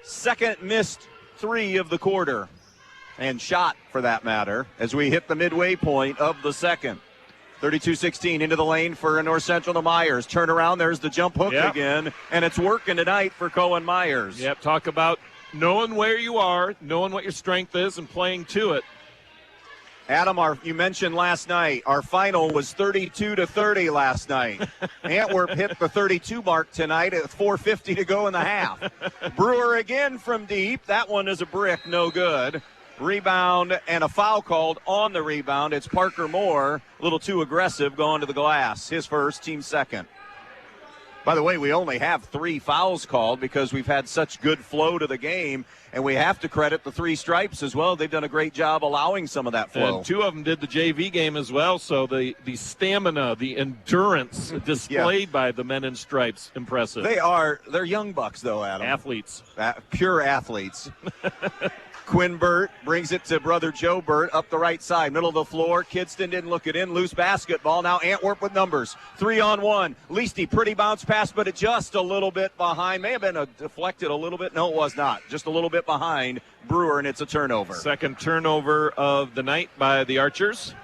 second missed three of the quarter. And shot, for that matter, as we hit the midway point of the second. 32-16 into the lane for North Central to Myers. Turn around, there's the jump hook again, and it's working tonight for Cohen Myers. Yep, talk about knowing where you are, knowing what your strength is, and playing to it. Adam, you mentioned last night, our final was 32-30 last night. Antwerp hit the 32 mark tonight at 4:50 to go in the half. Brewer again from deep. That one is a brick, no good. Rebound and a foul called on the rebound. It's Parker Moore, a little too aggressive, going to the glass. His first, team second. By the way, we only have 3 fouls called because we've had such good flow to the game, and we have to credit the 3 stripes as well. They've done a great job allowing some of that flow. And 2 of them did the JV game as well, so the stamina, the endurance displayed by the men in stripes, impressive. They're young bucks, though, Adam. Athletes. Pure athletes. Quinn Burt brings it to brother Joe Burt up the right side, middle of the floor. Kidston didn't look it in. Loose basketball. Now Antwerp with numbers. 3-on-1. Leasty, pretty bounce pass, but it just a little bit behind. May have been deflected a little bit. No, it was not. Just a little bit behind Brewer, and it's a turnover. Second turnover of the night by the Archers.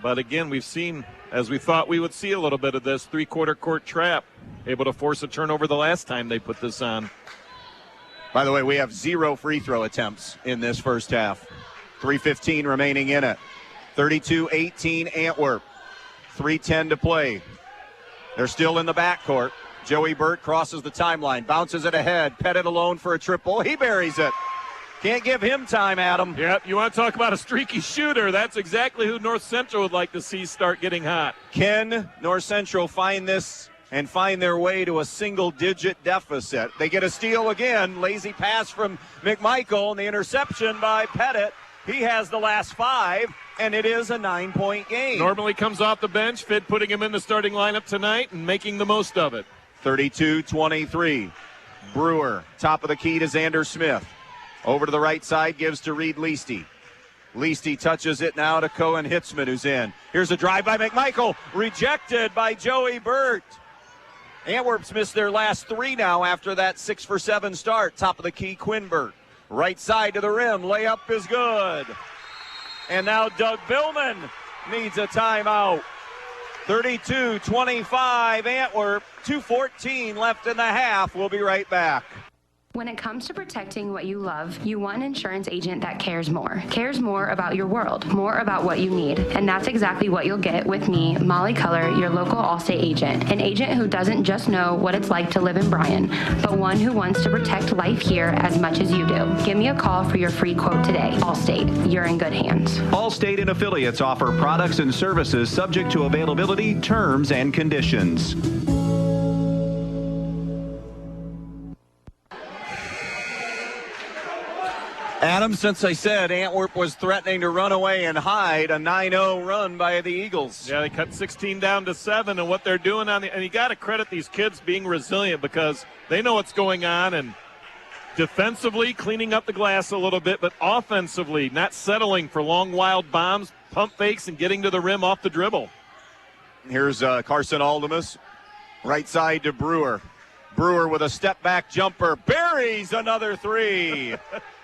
But again, we've seen, as we thought we would see a little bit of this, three-quarter court trap. Able to force a turnover the last time they put this on. By the way, we have 0 free throw attempts in this first half. 3:15 remaining in it. 32-18 Antwerp. 3:10 to play. They're still in the backcourt. Joey Burt crosses the timeline, bounces it ahead. Pettit alone for a triple. He buries it. Can't give him time, Adam. Yep, you want to talk about a streaky shooter. That's exactly who North Central would like to see start getting hot. Can North Central find this and find their way to a single-digit deficit? They get a steal again. Lazy pass from McMichael, and the interception by Pettit. He has the last 5, and it is a 9-point game. Normally comes off the bench. Fid putting him in the starting lineup tonight and making the most of it. 32-23. Brewer, top of the key to Xander Smith. Over to the right side, gives to Reed Leasty. Leasty touches it now to Cohen Hitzman, who's in. Here's a drive by McMichael, rejected by Joey Burt. Antwerp's missed their last 3 now after that 6-for-7 start. Top of the key, Quinn Burt. Right side to the rim. Layup is good. And now Doug Billman needs a timeout. 32-25 Antwerp. 2:14 left in the half. We'll be right back. When it comes to protecting what you love, you want an insurance agent that cares more about your world, more about what you need. And that's exactly what you'll get with me, Molly Culler, your local Allstate agent. An agent who doesn't just know what it's like to live in Bryan, but one who wants to protect life here as much as you do. Give me a call for your free quote today. Allstate, you're in good hands. Allstate and affiliates offer products and services subject to availability, terms, and conditions. Adam, since I said Antwerp was threatening to run away and hide, a 9-0 run by the Eagles. Yeah, they cut 16 down to 7, and what they're doing and you got to credit these kids being resilient because they know what's going on, and Defensively, cleaning up the glass a little bit, but offensively, not settling for long, wild bombs, pump fakes, and getting to the rim off the dribble. Here's Carson Aldemus, right side to Brewer. Brewer with a step-back jumper, buries another three.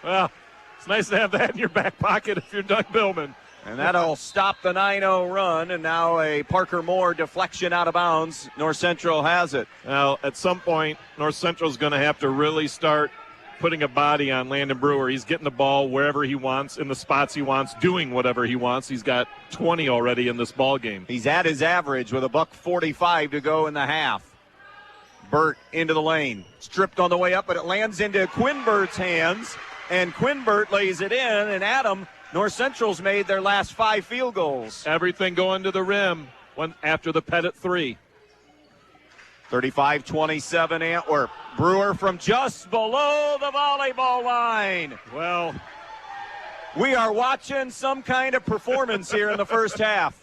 Well, it's nice to have that in your back pocket if you're Doug Billman. And that'll stop the 9-0 run, and now a Parker Moore deflection out of bounds. North Central has it. Now, at some point, North Central is going to have to really start putting a body on Landon Brewer. He's getting the ball wherever he wants, in the spots he wants, doing whatever he wants. He's got 20 already in this ball game. He's at his average with $1:45 to go in the half. Burt into the lane. Stripped on the way up, but it lands into Quinn-Burt's hands, and Quinn-Burt lays it in, and Adam, North Central's made their last 5 field goals. Everything going to the rim after the Pettit 3. 35-27 Antwerp. Brewer from just below the volleyball line. Well, we are watching some kind of performance here in the first half.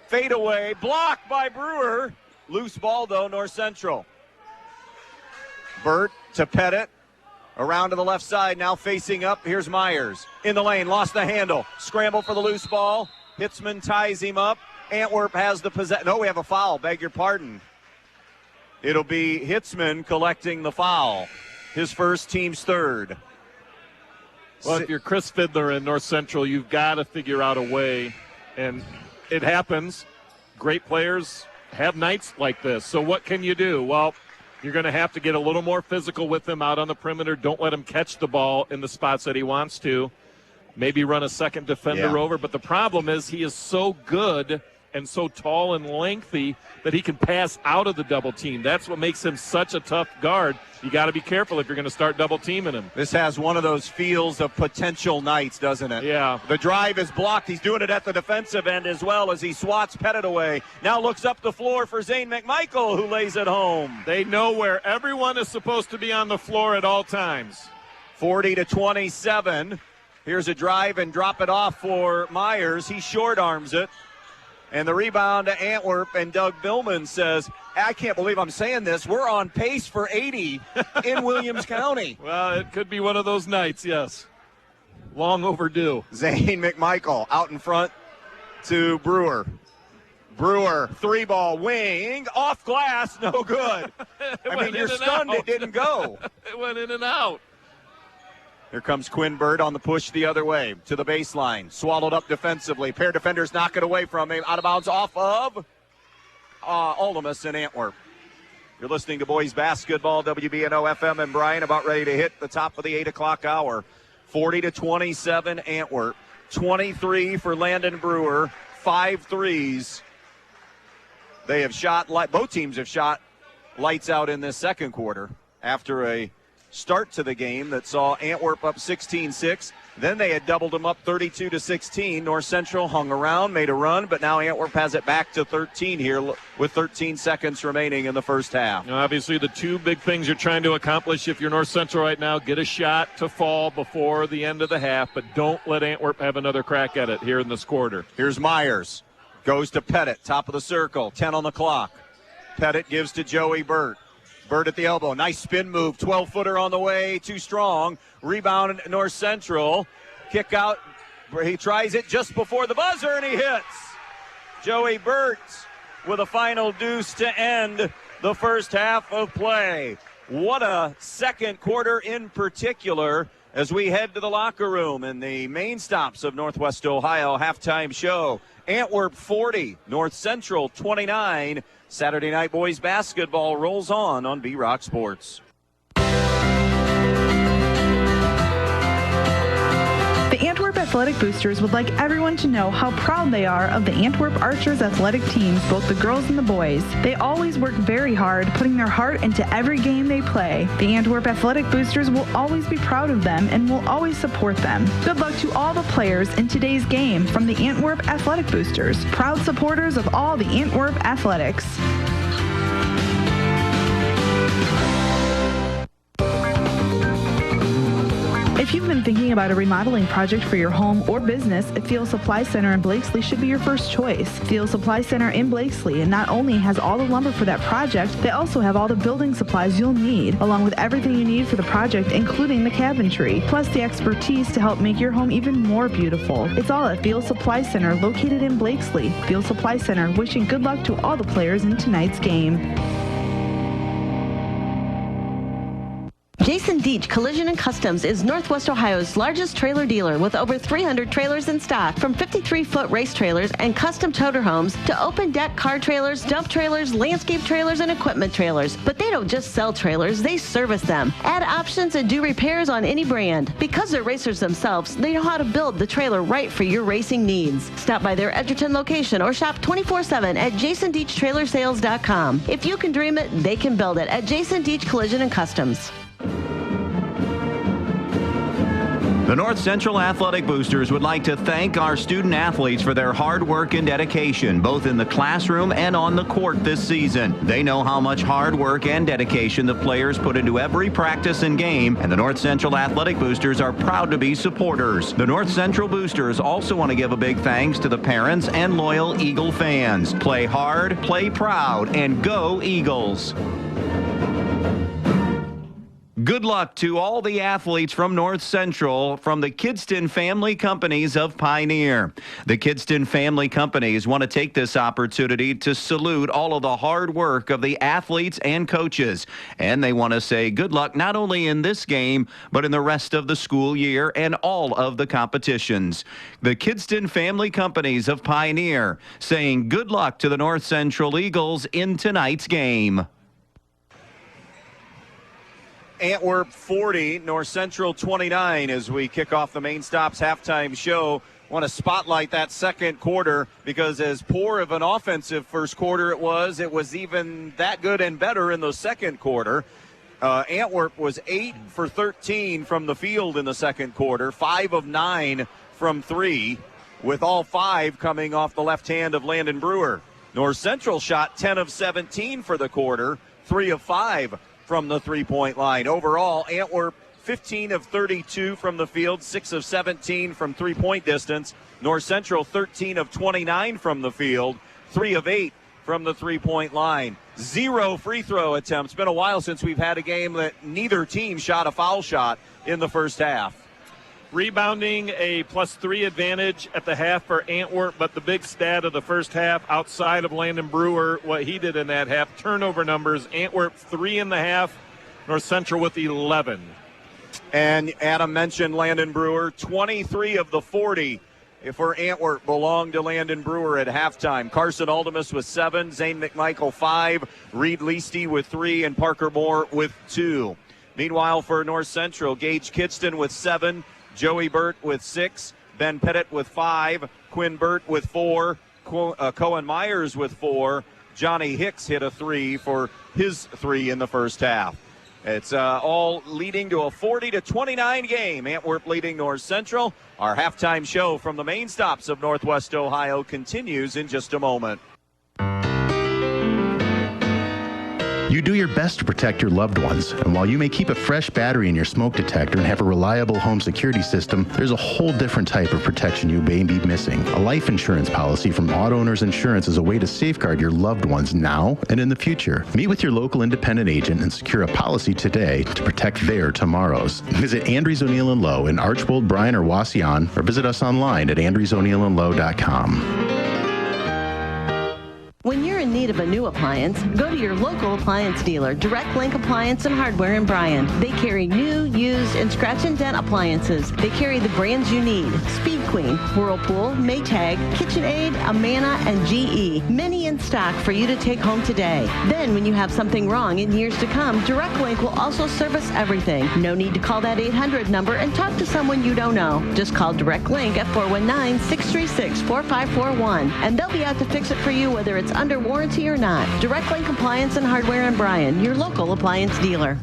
Fadeaway, blocked by Brewer. Loose ball, though, North Central. Burt to Pettit. Around to the left side, now facing up. Here's Myers. In the lane, lost the handle. Scramble for the loose ball. Hitzman ties him up. Antwerp has the possession. No, we have a foul. Beg your pardon. It'll be Hitzman collecting the foul. His first, team's third. Well, if you're Chris Fidler in North Central, you've got to figure out a way. And it happens. Great players have nights like this. So what can you do? Well, you're going to have to get a little more physical with him out on the perimeter. Don't let him catch the ball in the spots that he wants to. Maybe run a second defender over. But the problem is he is so good and so tall and lengthy that he can pass out of the double team. That's what makes him such a tough guard. You got to be careful if you're going to start double teaming him. This has one of those feels of potential nights, doesn't it? Yeah. The drive is blocked. He's doing it at the defensive end as well as he swats Pettit away. Now looks up the floor for Zane McMichael, who lays it home. They know where everyone is supposed to be on the floor at all times. 40-27. Here's a drive and drop it off for Myers. He short arms it. And the rebound to Antwerp, and Doug Billman says, I can't believe I'm saying this, we're on pace for 80 in Williams County. Well, it could be one of those nights, yes. Long overdue. Zane McMichael out in front to Brewer. Brewer, 3-ball, wing, off glass, no good. I mean, you're stunned it didn't go. It went in and out. Here comes Quinn-Burt on the push the other way to the baseline. Swallowed up defensively. Pair defenders knock it away from him. Out of bounds off of Aldemus in Antwerp. You're listening to Boys Basketball, WBNO FM and Bryan, about ready to hit the top of the 8 o'clock hour. 40-27 Antwerp. 23 for Landon Brewer. 5 threes. They have shot, both teams have shot lights out in this second quarter after a start to the game that saw Antwerp up 16-6. Then they had doubled them up 32-16. North Central hung around, made a run, but now Antwerp has it back to 13 here with 13 seconds remaining in the first half. Now, obviously, the two big things you're trying to accomplish if you're North Central right now, get a shot to fall before the end of the half, but don't let Antwerp have another crack at it here in this quarter. Here's Myers. Goes to Pettit, top of the circle, 10 on the clock. Pettit gives to Joey Burt. Burt at the elbow. Nice spin move. 12-footer on the way. Too strong. Rebound North Central. Kick out. He tries it just before the buzzer, and he hits. Joey Burt with a final deuce to end the first half of play. What a second quarter in particular as we head to the locker room in the main stops of Northwest Ohio halftime show. Antwerp 40, North Central 29. Saturday Night Boys Basketball rolls on B-Rock Sports. The Antwerp Athletic Boosters would like everyone to know how proud they are of the Antwerp Archers athletic teams, both the girls and the boys. They always work very hard, putting their heart into every game they play. The Antwerp Athletic Boosters will always be proud of them and will always support them. Good luck to all the players in today's game from the Antwerp Athletic Boosters, proud supporters of all the Antwerp athletics. If If you've been thinking about a remodeling project for your home or business, Field Supply Center in Blakesley should be your first choice. Field Supply Center in Blakesley not only has all the lumber for that project, they also have all the building supplies you'll need, along with everything you need for the project, including the cabinetry, plus the expertise to help make your home even more beautiful. It's all at Field Supply Center, located in Blakesley. Field Supply Center, wishing good luck to all the players in tonight's game. Jason Deach Collision and Customs is Northwest Ohio's largest trailer dealer with over 300 trailers in stock, from 53-foot race trailers and custom toter homes to open deck car trailers, dump trailers, landscape trailers, and equipment trailers. But they don't just sell trailers, they service them, add options, and do repairs on any brand. Because they're racers themselves, they know how to build the trailer right for your racing needs. Stop by their Edgerton location or shop 24/7 at jasondeachtrailersales.com. If you can dream it, they can build it at Jason Deach Collision and Customs. The North Central Athletic Boosters would like to thank our student athletes for their hard work and dedication, both in the classroom and on the court this season. They know how much hard work and dedication the players put into every practice and game, and the North Central Athletic Boosters are proud to be supporters. The North Central Boosters also want to give a big thanks to the parents and loyal Eagle fans. Play hard, play proud, and go Eagles. Good luck to all the athletes from North Central from the Kidston Family Companies of Pioneer. The Kidston Family Companies want to take this opportunity to salute all of the hard work of the athletes and coaches. And they want to say good luck not only in this game, but in the rest of the school year and all of the competitions. The Kidston Family Companies of Pioneer saying good luck to the North Central Eagles in tonight's game. Antwerp 40, North Central 29 as we kick off the Main Stops halftime show. Want to spotlight that second quarter because as poor of an offensive first quarter it was even that good and better in the second quarter. Antwerp was 8 for 13 from the field in the second quarter, 5 of 9 from 3, with all 5 coming off the left hand of Landon Brewer. North Central shot 10 of 17 for the quarter, 3 of 5 from the three-point line. Overall, Antwerp 15 of 32 from the field, 6 of 17 from three-point distance. North Central 13 of 29 from the field, 3 of 8 from the three-point line. 0 free throw attempts. Been a while since we've had a game that neither team shot a foul shot in the first half. Rebounding a +3 advantage at the half for Antwerp, but the big stat of the first half outside of Landon Brewer, what he did in that half, turnover numbers, Antwerp 3 in the half, North Central with 11. And Adam mentioned Landon Brewer, 23 of the 40 for Antwerp belonged to Landon Brewer at halftime. Carson Aldemus with 7, Zane McMichael 5, Reed Leasty with 3, and Parker Moore with 2. Meanwhile, for North Central, Gage Kidston with 7, Joey Burt with 6, Ben Pettit with 5, Quinn Burt with 4, Cohen Myers with 4. Johnny Hicks hit a 3 for his 3 in the first half. It's all leading to a 40-29 game. Antwerp leading North Central. Our halftime show from the Main Stops of Northwest Ohio continues in just a moment. You do your best to protect your loved ones, and while you may keep a fresh battery in your smoke detector and have a reliable home security system, there's a whole different type of protection you may be missing. A life insurance policy from Auto Owners Insurance is a way to safeguard your loved ones now and in the future. Meet with your local independent agent and secure a policy today to protect their tomorrows. Visit Andrews O'Neill & Lowe in Archbold, Bryan, or Wasion, or visit us online at andrewsoneillandlowe.com. When you're in need of a new appliance, go to your local appliance dealer, Direct Link Appliance and Hardware in Bryan. They carry new, used, and scratch and dent appliances. They carry the brands you need: Speed Queen, Whirlpool, Maytag, KitchenAid, Amana, and GE. Many in stock for you to take home today. Then when you have something wrong in years to come, Direct Link will also service everything. No need to call that 800 number and talk to someone you don't know. Just call Direct Link at 419-636-4541, and they'll be out to fix it for you whether it's under warranty or not. Direct Link Appliance and Hardware in Bryan, your local appliance dealer.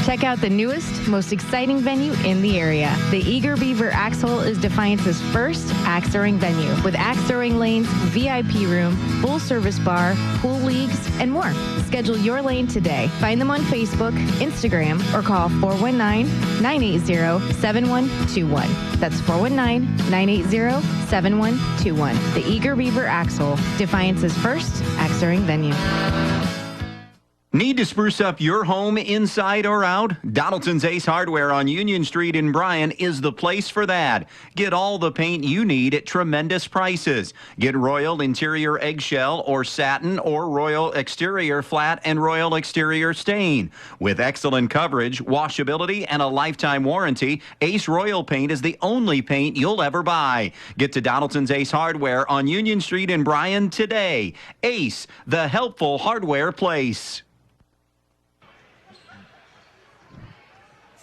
Check out the newest, most exciting venue in the area. The Eager Beaver Axe Hole is Defiance's first axe throwing venue with axe throwing lanes, VIP room, full service bar, pool leagues, and more. Schedule your lane today. Find them on Facebook, Instagram, or call 419-980-7121. That's 419-980-7121. The Eager Beaver Axe Hole, Defiance's first axe throwing venue. Need to spruce up your home inside or out? Donaldson's Ace Hardware on Union Street in Bryan is the place for that. Get all the paint you need at tremendous prices. Get Royal Interior Eggshell or Satin or Royal Exterior Flat and Royal Exterior Stain. With excellent coverage, washability, and a lifetime warranty, Ace Royal Paint is the only paint you'll ever buy. Get to Donaldson's Ace Hardware on Union Street in Bryan today. Ace, the helpful hardware place.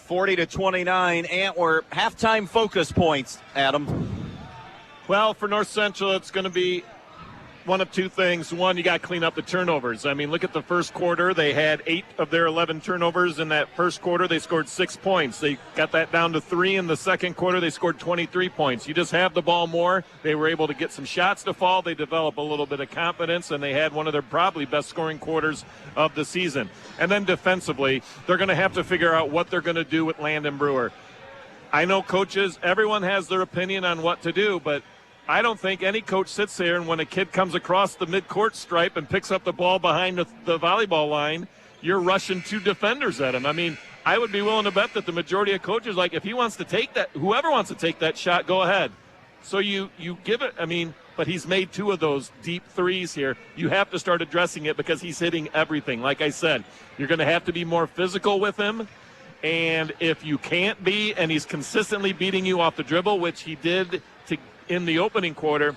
40-29, Antwerp. Halftime focus points, Adam. Well, for North Central, it's going to be one of two things. One, you got to clean up the turnovers. I mean, look at the first quarter. They had 8 of their 11 turnovers in that first quarter. They scored 6 points. They got that down to 3 in the second quarter. They scored 23 points. You just have the ball more. They were able to get some shots to fall. They developed a little bit of confidence, and they had one of their probably best scoring quarters of the season. And then defensively, they're going to have to figure out what they're going to do with Landon Brewer. I know coaches, everyone has their opinion on what to do, but I don't think any coach sits there and when a kid comes across the midcourt stripe and picks up the ball behind the volleyball line, you're rushing 2 defenders at him. I mean, I would be willing to bet that the majority of coaches, like, if he wants to take that, whoever wants to take that shot, go ahead. So you give it, I mean, but he's made 2 of those deep threes here. You have to start addressing it because he's hitting everything. Like I said, you're going to have to be more physical with him. And if you can't be, and he's consistently beating you off the dribble, which he did in the opening quarter,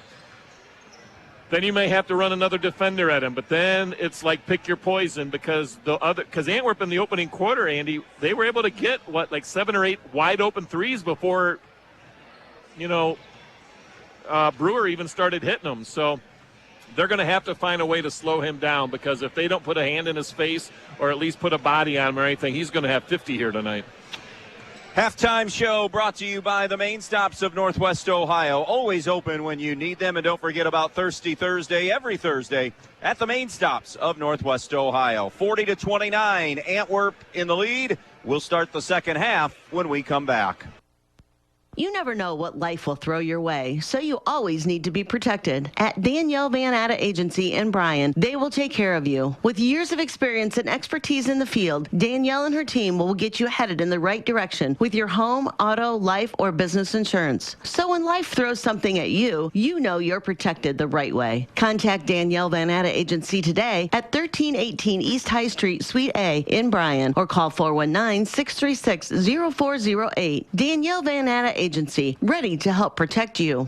then you may have to run another defender at him. But then it's like pick your poison because Antwerp in the opening quarter, Andy, they were able to get like 7 or 8 wide open threes before, Brewer even started hitting them. So they're going to have to find a way to slow him down because if they don't put a hand in his face or at least put a body on him or anything, he's going to have 50 here tonight. Halftime show brought to you by the Main Stops of Northwest Ohio. Always open when you need them. And don't forget about Thirsty Thursday every Thursday at the Main Stops of Northwest Ohio. 40-29, Antwerp in the lead. We'll start the second half when we come back. You never know what life will throw your way, so you always need to be protected. At Danielle Van Atta Agency in Bryan, they will take care of you. With years of experience and expertise in the field, Danielle and her team will get you headed in the right direction with your home, auto, life, or business insurance. So when life throws something at you, you know you're protected the right way. Contact Danielle Van Atta Agency today at 1318 East High Street, Suite A in Bryan, or call 419-636-0408. Danielle Van Atta Agency, ready to help protect you.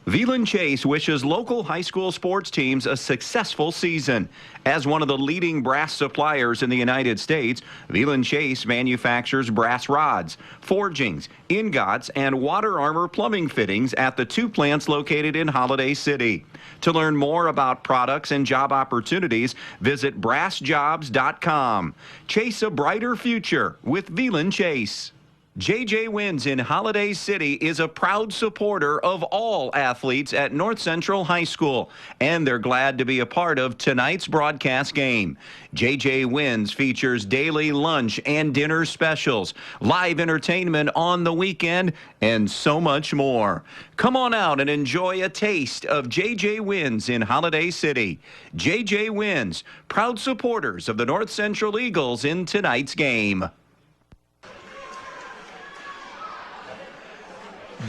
Veland Chase wishes local high school sports teams a successful season. As one of the leading brass suppliers in the United States, Veland Chase manufactures brass rods, forgings, ingots, and water armor plumbing fittings at the 2 plants located in Holiday City. To learn more about products and job opportunities, visit brassjobs.com. Chase a brighter future with Veland Chase. JJ Wins in Holiday City is a proud supporter of all athletes at North Central High School, and they're glad to be a part of tonight's broadcast game. JJ Wins features daily lunch and dinner specials, live entertainment on the weekend, and so much more. Come on out and enjoy a taste of JJ Wins in Holiday City. JJ Wins, proud supporters of the North Central Eagles in tonight's game.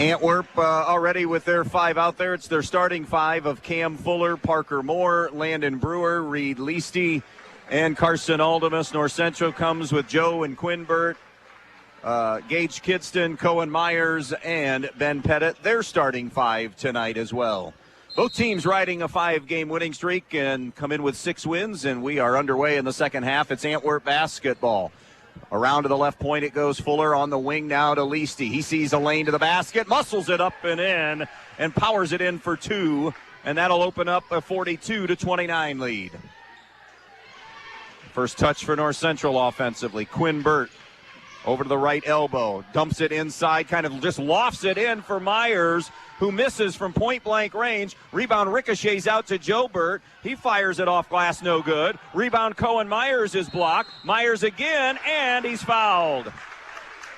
Antwerp already with their 5 out there. It's their starting 5 of Cam Fuller, Parker Moore, Landon Brewer, Reed Leasty, and Carson Aldemus. North Central comes with Joe and Quinbert, Gage Kidston, Cohen Myers, and Ben Pettit. Their starting 5 tonight as well. Both teams riding a 5-game winning streak and come in with 6 wins, and we are underway in the second half. It's Antwerp basketball. Around to the left point it goes. Fuller on the wing now to Leasty. He sees a lane to the basket, muscles it up and in, and powers it in for 2, and that'll open up a 42-29 lead. First touch for North Central offensively. Quinbert Over to the right elbow. Dumps it inside, kind of just lofts it in for Myers, who misses from point-blank range. Rebound ricochets out to Joe Burt. He fires it off glass, no good. Rebound Cohen Myers is blocked. Myers again, and he's fouled.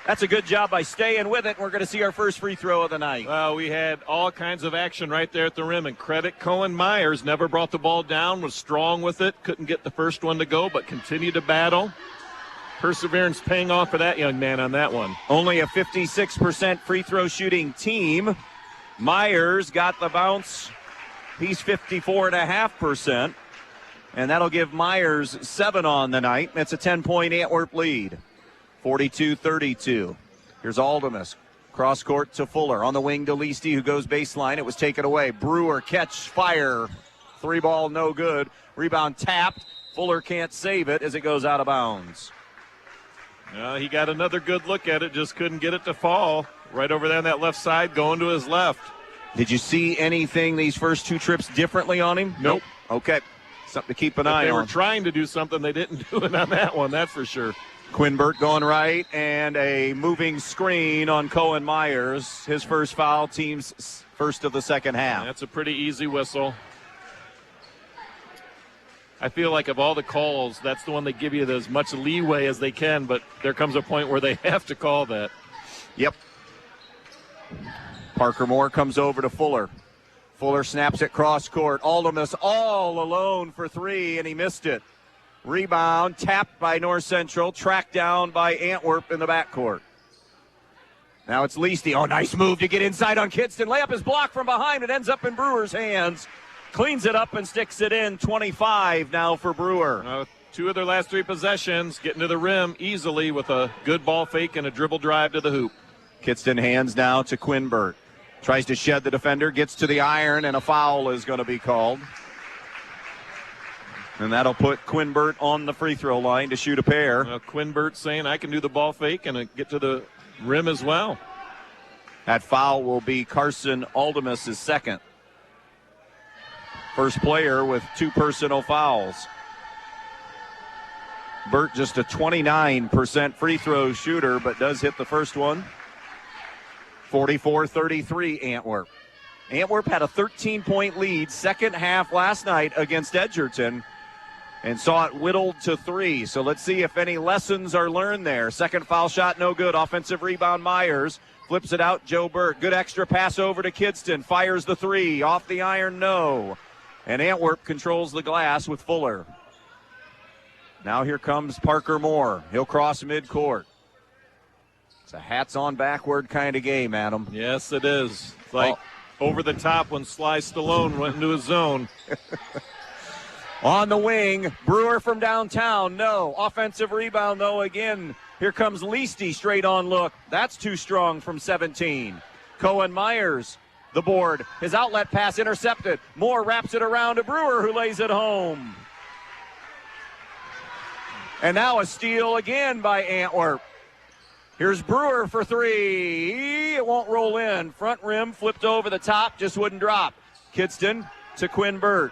That's a good job by staying with it. We're going to see our first free throw of the night. Well, we had all kinds of action right there at the rim, and credit Cohen Myers. Never brought the ball down, was strong with it, couldn't get the first one to go, but continued to battle. Perseverance paying off for that young man on that one. Only a 56% free throw shooting team. Myers got the bounce. He's 54.5%. And that'll give Myers 7 on the night. It's a 10-point Antwerp lead. 42-32. Here's Aldemus. Cross court to Fuller. On the wing to Leasty, who goes baseline. It was taken away. Brewer catch, fire. 3 ball, no good. Rebound tapped. Fuller can't save it as it goes out of bounds. He got another good look at it, just couldn't get it to fall. Right over there on that left side, going to his left. Did you see anything these first 2 trips differently on him? Nope. Okay. Something to keep an eye on. They were trying to do something. They didn't do it on that one, that's for sure. Quinbert going right, and a moving screen on Cohen Myers. His first foul, team's first of the second half. That's a pretty easy whistle. I feel like of all the calls, that's the one they give you as much leeway as they can, but there comes a point where they have to call that. Yep. Parker Moore comes over to Fuller. Fuller snaps it cross court. Aldemus all alone for 3, and he missed it. Rebound tapped by North Central, tracked down by Antwerp in the backcourt. Now it's Leasty. Oh, nice move to get inside on Kidston. Layup is blocked from behind. It ends up in Brewer's hands. Cleans it up and sticks it in. 25 now for Brewer. 2 of their last 3 possessions, getting to the rim easily with a good ball fake and a dribble drive to the hoop. Kidston hands now to Quinbert. Tries to shed the defender, gets to the iron, and a foul is going to be called. And that'll put Quinbert on the free throw line to shoot a pair. Quinbert saying, I can do the ball fake and get to the rim as well. That foul will be Carson Aldemus' second. First player with 2 personal fouls. Burt just a 29% free throw shooter, but does hit the first one. 44-33 Antwerp. Antwerp had a 13-point lead second half last night against Edgerton and saw it whittled to 3. So let's see if any lessons are learned there. Second foul shot, no good. Offensive rebound, Myers. Flips it out, Joe Burt. Good extra pass over to Kidston. Fires the 3. Off the iron, no. And Antwerp controls the glass with Fuller. Now here comes Parker Moore. He'll cross midcourt. It's a hats-on backward kind of game, Adam. Yes, it is. It's like over the top when Sly Stallone went into his zone. On the wing, Brewer from downtown, no. Offensive rebound, though, again. Here comes Leasty, straight on look. That's too strong from 17. Cohen Myers, the board. His outlet pass intercepted. Moore wraps it around to Brewer, who lays it home. And now a steal again by Antwerp. Here's Brewer for 3. It won't roll in. Front rim flipped over the top, just wouldn't drop. Kidston to Quinbert.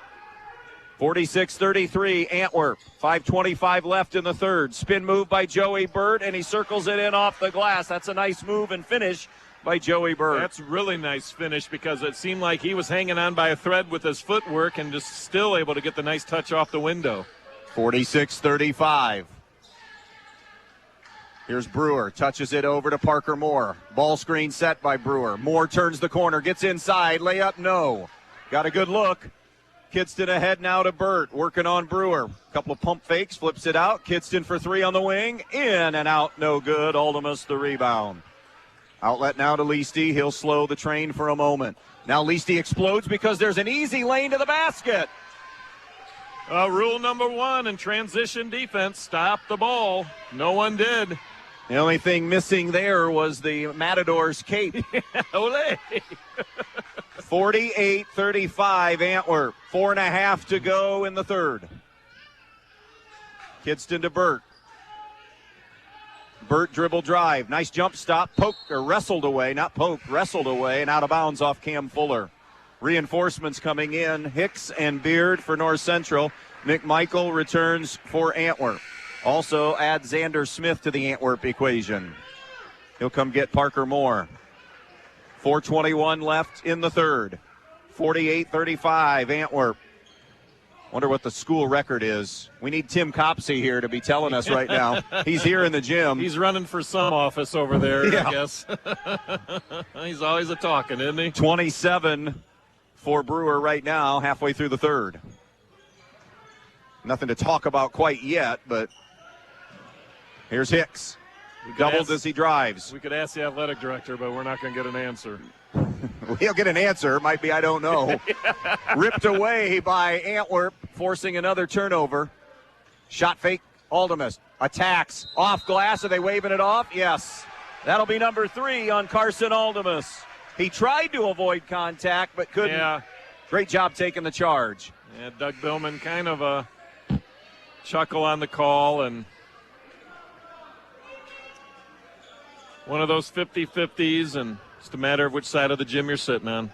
46-33 Antwerp. 5:25 left in the third. Spin move by Joey Burt, and he circles it in off the glass. That's a nice move and finish by Joey Burt. That's really nice finish because it seemed like he was hanging on by a thread with his footwork and just still able to get the nice touch off the window. 46-35. Here's Brewer, touches it over to Parker Moore. Ball screen set by Brewer. Moore turns the corner, gets inside, layup, no. Got a good look. Kidston ahead now to Burt, working on Brewer. Couple of pump fakes, flips it out. Kidston for 3 on the wing, in and out, no good. Aldemus the rebound. Outlet now to Leasty. He'll slow the train for a moment. Now Leasty explodes because there's an easy lane to the basket. Rule number 1 in transition defense, stop the ball. No one did. The only thing missing there was the Matador's cape. Ole! 48-35 Antwerp. 4.5 to go in the third. Kidston to Burt. Burt dribble drive. Nice jump stop. Poked or wrestled away. Not poked, wrestled away and out of bounds off Cam Fuller. Reinforcements coming in. Hicks and Beard for North Central. McMichael returns for Antwerp. Also add Xander Smith to the Antwerp equation. He'll come get Parker Moore. 4:21 left in the third. 48-35 Antwerp. Wonder what the school record is. We need Tim Copsey here to be telling us right now. He's here in the gym. He's running for some office over there, Yeah. I guess. He's always a talking, isn't he? 27 for Brewer right now, halfway through the third. Nothing to talk about quite yet, but here's Hicks. Doubled as he drives. We could ask the athletic director, but we're not going to get an answer. He'll get an answer. Might be, I don't know. Ripped away by Antwerp, forcing another turnover. Shot fake, Aldemus. Attacks, off glass. Are they waving it off? Yes. That'll be number 3 on Carson Aldemus. He tried to avoid contact, but couldn't. Yeah. Great job taking the charge. Yeah, Doug Billman kind of a chuckle on the call, and one of those 50-50s, and it's a matter of which side of the gym you're sitting on.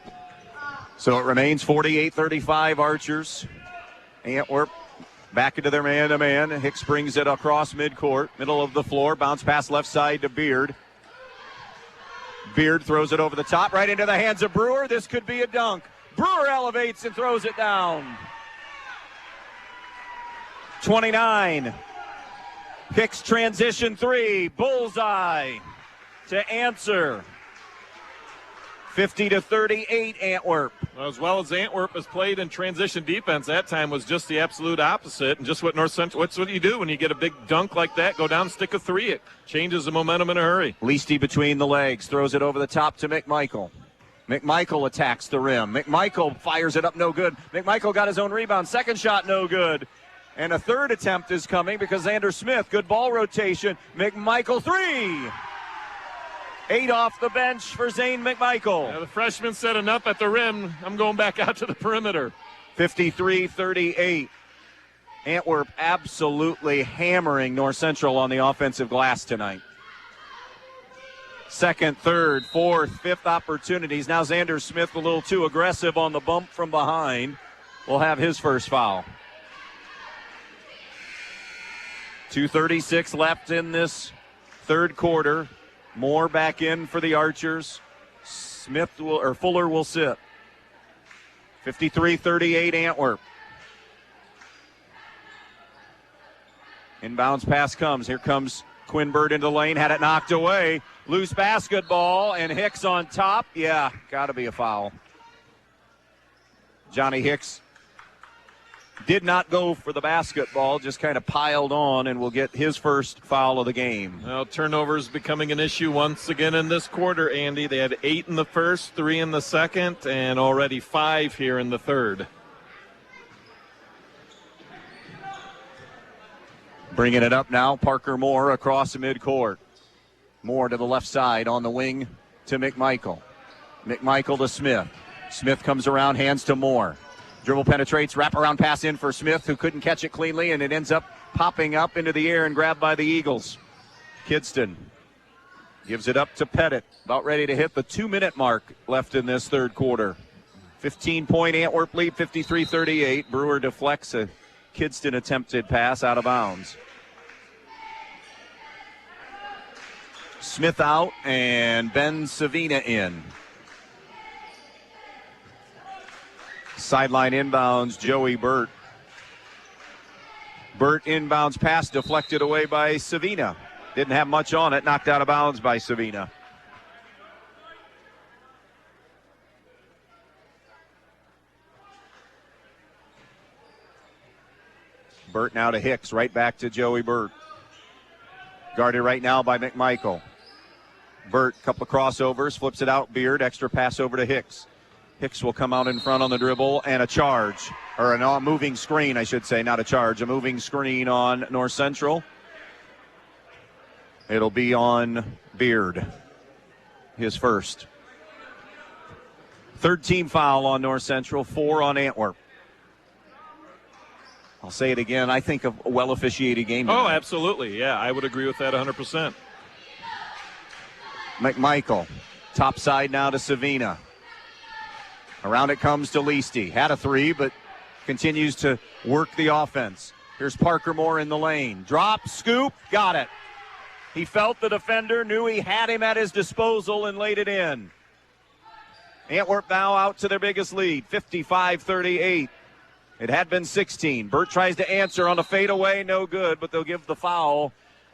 So it remains 48-35 Archers. Antwerp back into their man-to-man. Hicks brings it across midcourt, middle of the floor. Bounce pass left side to Beard. Beard throws it over the top, right into the hands of Brewer. This could be a dunk. Brewer elevates and throws it down. 29. Hicks transition 3. Bullseye to answer. 50-38 Antwerp. Well, as well as Antwerp has played in transition defense, that time was just the absolute opposite. And just what North Central, what's what you do when you get a big dunk like that, go down, stick a 3. It changes the momentum in a hurry. Leasty between the legs, throws it over the top to McMichael. McMichael attacks the rim. McMichael fires it up, no good. McMichael got his own rebound. Second shot, no good. And a third attempt is coming because Xander Smith, good ball rotation. McMichael 3. 8 off the bench for Zane McMichael. Yeah, the freshman setting up at the rim. I'm going back out to the perimeter. 53-38. Antwerp absolutely hammering North Central on the offensive glass tonight. Second, third, fourth, fifth opportunities. Now Xander Smith a little too aggressive on the bump from behind. Will have his first foul. 2:36 left in this third quarter. Moore back in for the Archers. Fuller will sit. 53-38 Antwerp. Inbounds pass comes. Here comes Quinn Bird into the lane. Had it knocked away. Loose basketball and Hicks on top. Yeah, got to be a foul. Johnny Hicks did not go for the basketball, just kind of piled on, and will get his first foul of the game. Well, turnovers becoming an issue once again in this quarter, Andy. They had 8 in the first, 3 in the second, and already 5 here in the third. Bringing it up now, Parker Moore across the midcourt. Moore to the left side on the wing to McMichael. McMichael to Smith. Smith comes around, hands to Moore. Dribble penetrates, wraparound pass in for Smith, who couldn't catch it cleanly, and it ends up popping up into the air and grabbed by the Eagles. Kidston gives it up to Pettit, about ready to hit the 2-minute mark left in this third quarter. 15-point Antwerp lead, 53-38. Brewer deflects a Kidston attempted pass out of bounds. Smith out and Ben Savina in. Sideline inbounds, Joey Burt. Burt inbounds pass deflected away by Savina. Didn't have much on it, knocked out of bounds by Savina. Burt now to Hicks, right back to Joey Burt. Guarded right now by McMichael. Burt, couple of crossovers, flips it out, Beard, extra pass over to Hicks. Hicks will come out in front on the dribble, and a charge, or a moving screen, I should say, not a charge, a moving screen on North Central. It'll be on Beard, his first. Third team foul on North Central, 4 on Antwerp. I'll say it again, I think a well-officiated game tonight. Oh, absolutely, yeah, I would agree with that 100%. McMichael, top side now to Savina. Around it comes to Leasty. Had a 3, but continues to work the offense. Here's Parker Moore in the lane. Drop, scoop, got it. He felt the defender, knew he had him at his disposal, and laid it in. Antwerp now out to their biggest lead, 55-38. It had been 16. Burt tries to answer on a fadeaway, no good, but they'll give the foul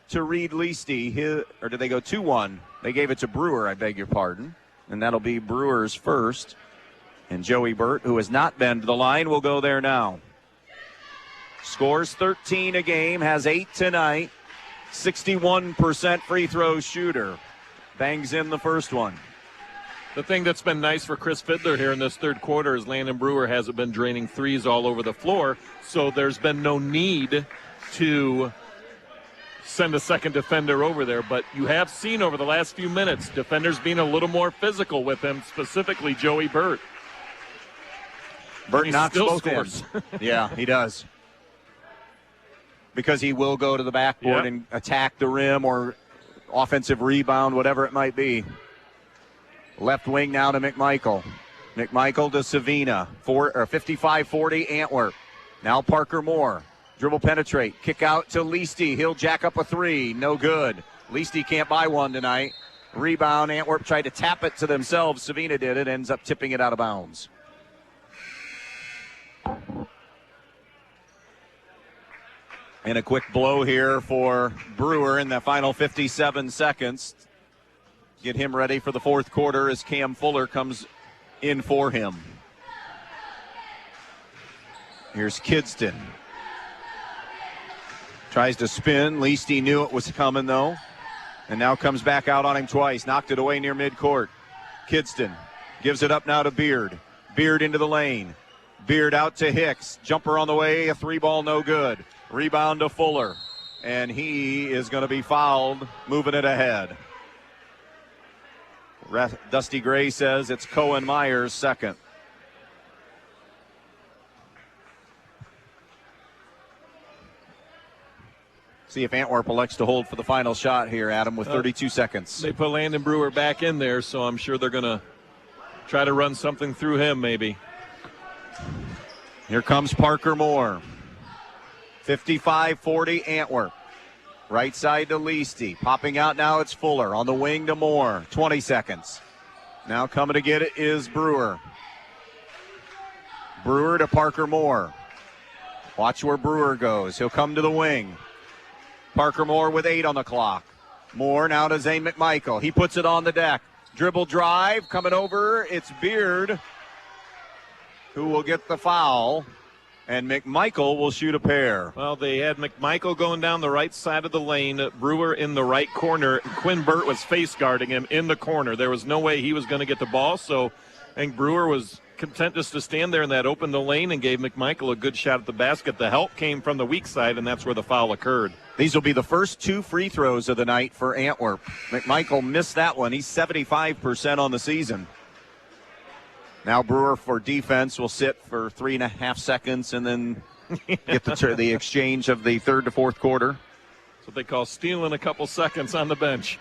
to Reed Leasty. Or did they go 2-1? They gave it to Brewer, I beg your pardon. And that'll be Brewer's first. And Joey Burt, who has not been to the line, will go there now. Scores 13 a game, has 8 tonight. 61% free throw shooter. Bangs in the first one. The thing that's been nice for Chris Fiddler here in this third quarter is Landon Brewer hasn't been draining threes all over the floor, so there's been no need to send a second defender over there. But you have seen over the last few minutes defenders being a little more physical with him, specifically Joey Burt. Burt knocks both ends. Yeah, he does. Because he will go to the backboard and attack the rim or offensive rebound, whatever it might be. Left wing now to McMichael. McMichael to Savina. 55-40 Antwerp. Now Parker Moore. Dribble penetrate. Kick out to Leasty. He'll jack up a three. No good. Leasty can't buy one tonight. Rebound. Antwerp tried to tap it to themselves. Savina did it. Ends up tipping it out of bounds. And a quick blow here for Brewer in the final 57 seconds. Get him ready for the fourth quarter as Cam Fuller comes in for him. Here's Kidston. Tries to spin. Leasty knew it was coming, though. And now comes back out on him twice. Knocked it away near midcourt. Kidston gives it up now to Beard. Beard into the lane. Beard out to Hicks. Jumper on the way. A three ball, no good. Rebound to Fuller. And he is going to be fouled, moving it ahead. Dusty Gray says it's Cohen Myers second. See if Antwerp elects to hold for the final shot here, Adam, with 32 seconds. They put Landon Brewer back in there, so I'm sure they're going to try to run something through him maybe. Here comes Parker Moore. 55-40 Antwerp. Right side to Leasty. Popping out now, it's Fuller. On the wing to Moore. 20 seconds. Now coming to get it is Brewer. Brewer to Parker Moore. Watch where Brewer goes. He'll come to the wing. Parker Moore with 8 on the clock. Moore now to Zane McMichael. He puts it on the deck. Dribble drive. Coming over. It's Beard who will get the foul. And McMichael will shoot a pair. Well, they had McMichael going down the right side of the lane, Brewer in the right corner. Quinn Burt was face guarding him in the corner. There was no way he was going to get the ball, so I think Brewer was content just to stand there in that opened the lane and gave McMichael a good shot at the basket. The help came from the weak side, and that's where the foul occurred. These will be the first 2 free throws of the night for Antwerp. McMichael missed that one. He's 75% on the season. Now Brewer for defense will sit for 3.5 seconds and then get the exchange of the third to fourth quarter. That's what they call stealing a couple seconds on the bench.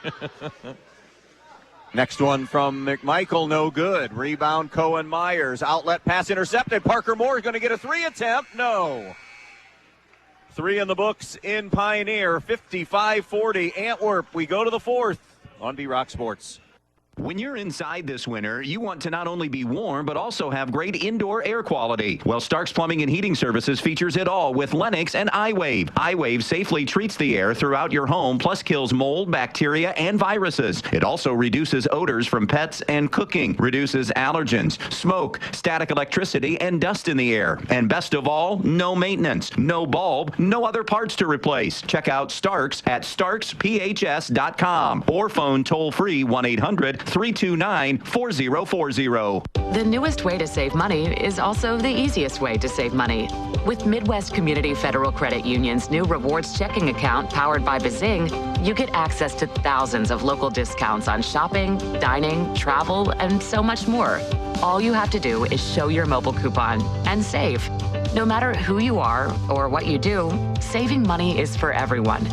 Next one from McMichael, no good. Rebound Cohen Myers. Outlet pass intercepted. Parker Moore is going to get a 3 attempt. No. 3 in the books in Pioneer. 55-40 Antwerp. We go to the fourth on B-Rock Sports. When you're inside this winter, you want to not only be warm, but also have great indoor air quality. Well, Stark's Plumbing and Heating Services features it all with Lennox and iWave. iWave safely treats the air throughout your home, plus kills mold, bacteria, and viruses. It also reduces odors from pets and cooking, reduces allergens, smoke, static electricity, and dust in the air. And best of all, no maintenance, no bulb, no other parts to replace. Check out Stark's at starksphs.com or phone toll-free 1-800-329-4040. The newest way to save money is also the easiest way to save money. With Midwest Community Federal Credit Union's new rewards checking account powered by Bazing, you get access to thousands of local discounts on shopping, dining, travel, and so much more. All you have to do is show your mobile coupon and save. No matter who you are or what you do, saving money is for everyone.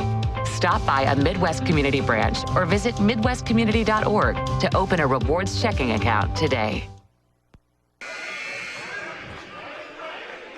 Stop by a Midwest Community branch or visit midwestcommunity.org to open a rewards checking account today.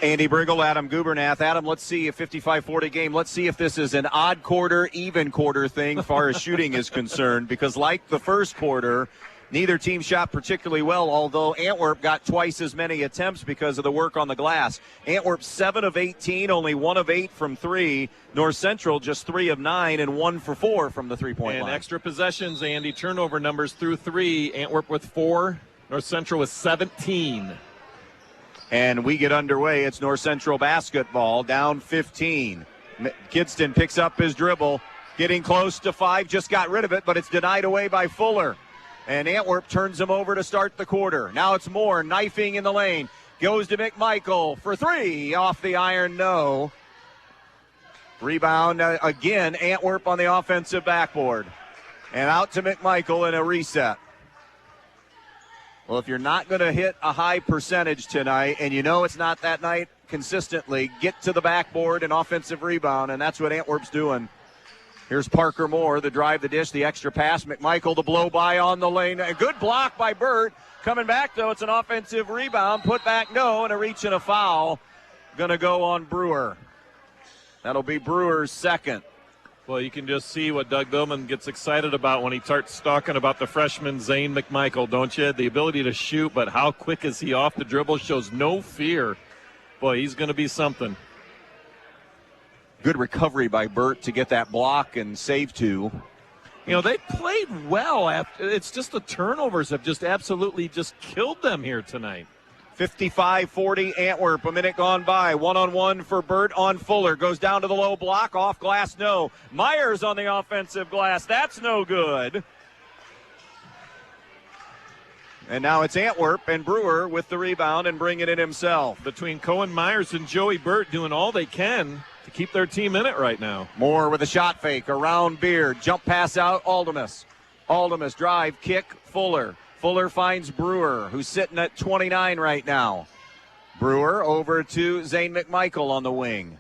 Andy Brigle, Adam Gubernath. Adam, let's see a 55-40 game. Let's see if this is an odd quarter, even quarter thing as far as shooting is concerned, because like the first quarter, neither team shot particularly well, although Antwerp got twice as many attempts because of the work on the glass. Antwerp 7 of 18, only 1 of 8 from 3. North Central just 3 of 9 and 1 for 4 from the three-point line. And extra possessions, Andy, turnover numbers through 3. Antwerp with 4, North Central with 17. And we get underway. It's North Central basketball, down 15. Kidston picks up his dribble, getting close to 5, just got rid of it, but it's denied away by Fuller. And Antwerp turns him over to start the quarter. Now it's Moore knifing in the lane. Goes to McMichael for 3. Off the iron, no. Rebound again, Antwerp on the offensive backboard. And out to McMichael in a reset. Well, if you're not going to hit a high percentage tonight, and you know it's not that night consistently, get to the backboard and offensive rebound, and that's what Antwerp's doing. Here's Parker Moore, the drive, the dish, the extra pass. McMichael, the blow by on the lane. A good block by Burt. Coming back, though, it's an offensive rebound. Put back, no, and a reach and a foul. Going to go on Brewer. That'll be Brewer's second. Well, you can just see what Doug Billman gets excited about when he starts talking about the freshman Zane McMichael, don't you? The ability to shoot, but how quick is he off the dribble? Shows no fear. Boy, he's going to be something. Good recovery by Burt to get that block and save 2. You know, they played well. It's just the turnovers have just absolutely just killed them here tonight. 55-40 Antwerp, a minute gone by. One-on-one for Burt on Fuller. Goes down to the low block, off glass, no. Myers on the offensive glass, that's no good. And now it's Antwerp and Brewer with the rebound and bringing it himself. Between Cohen Myers and Joey Burt doing all they can to keep their team in it right now. Moore with a shot fake, around Beard. Jump pass out, Aldemus. Aldemus drive, kick, Fuller. Fuller finds Brewer, who's sitting at 29 right now. Brewer over to Zane McMichael on the wing.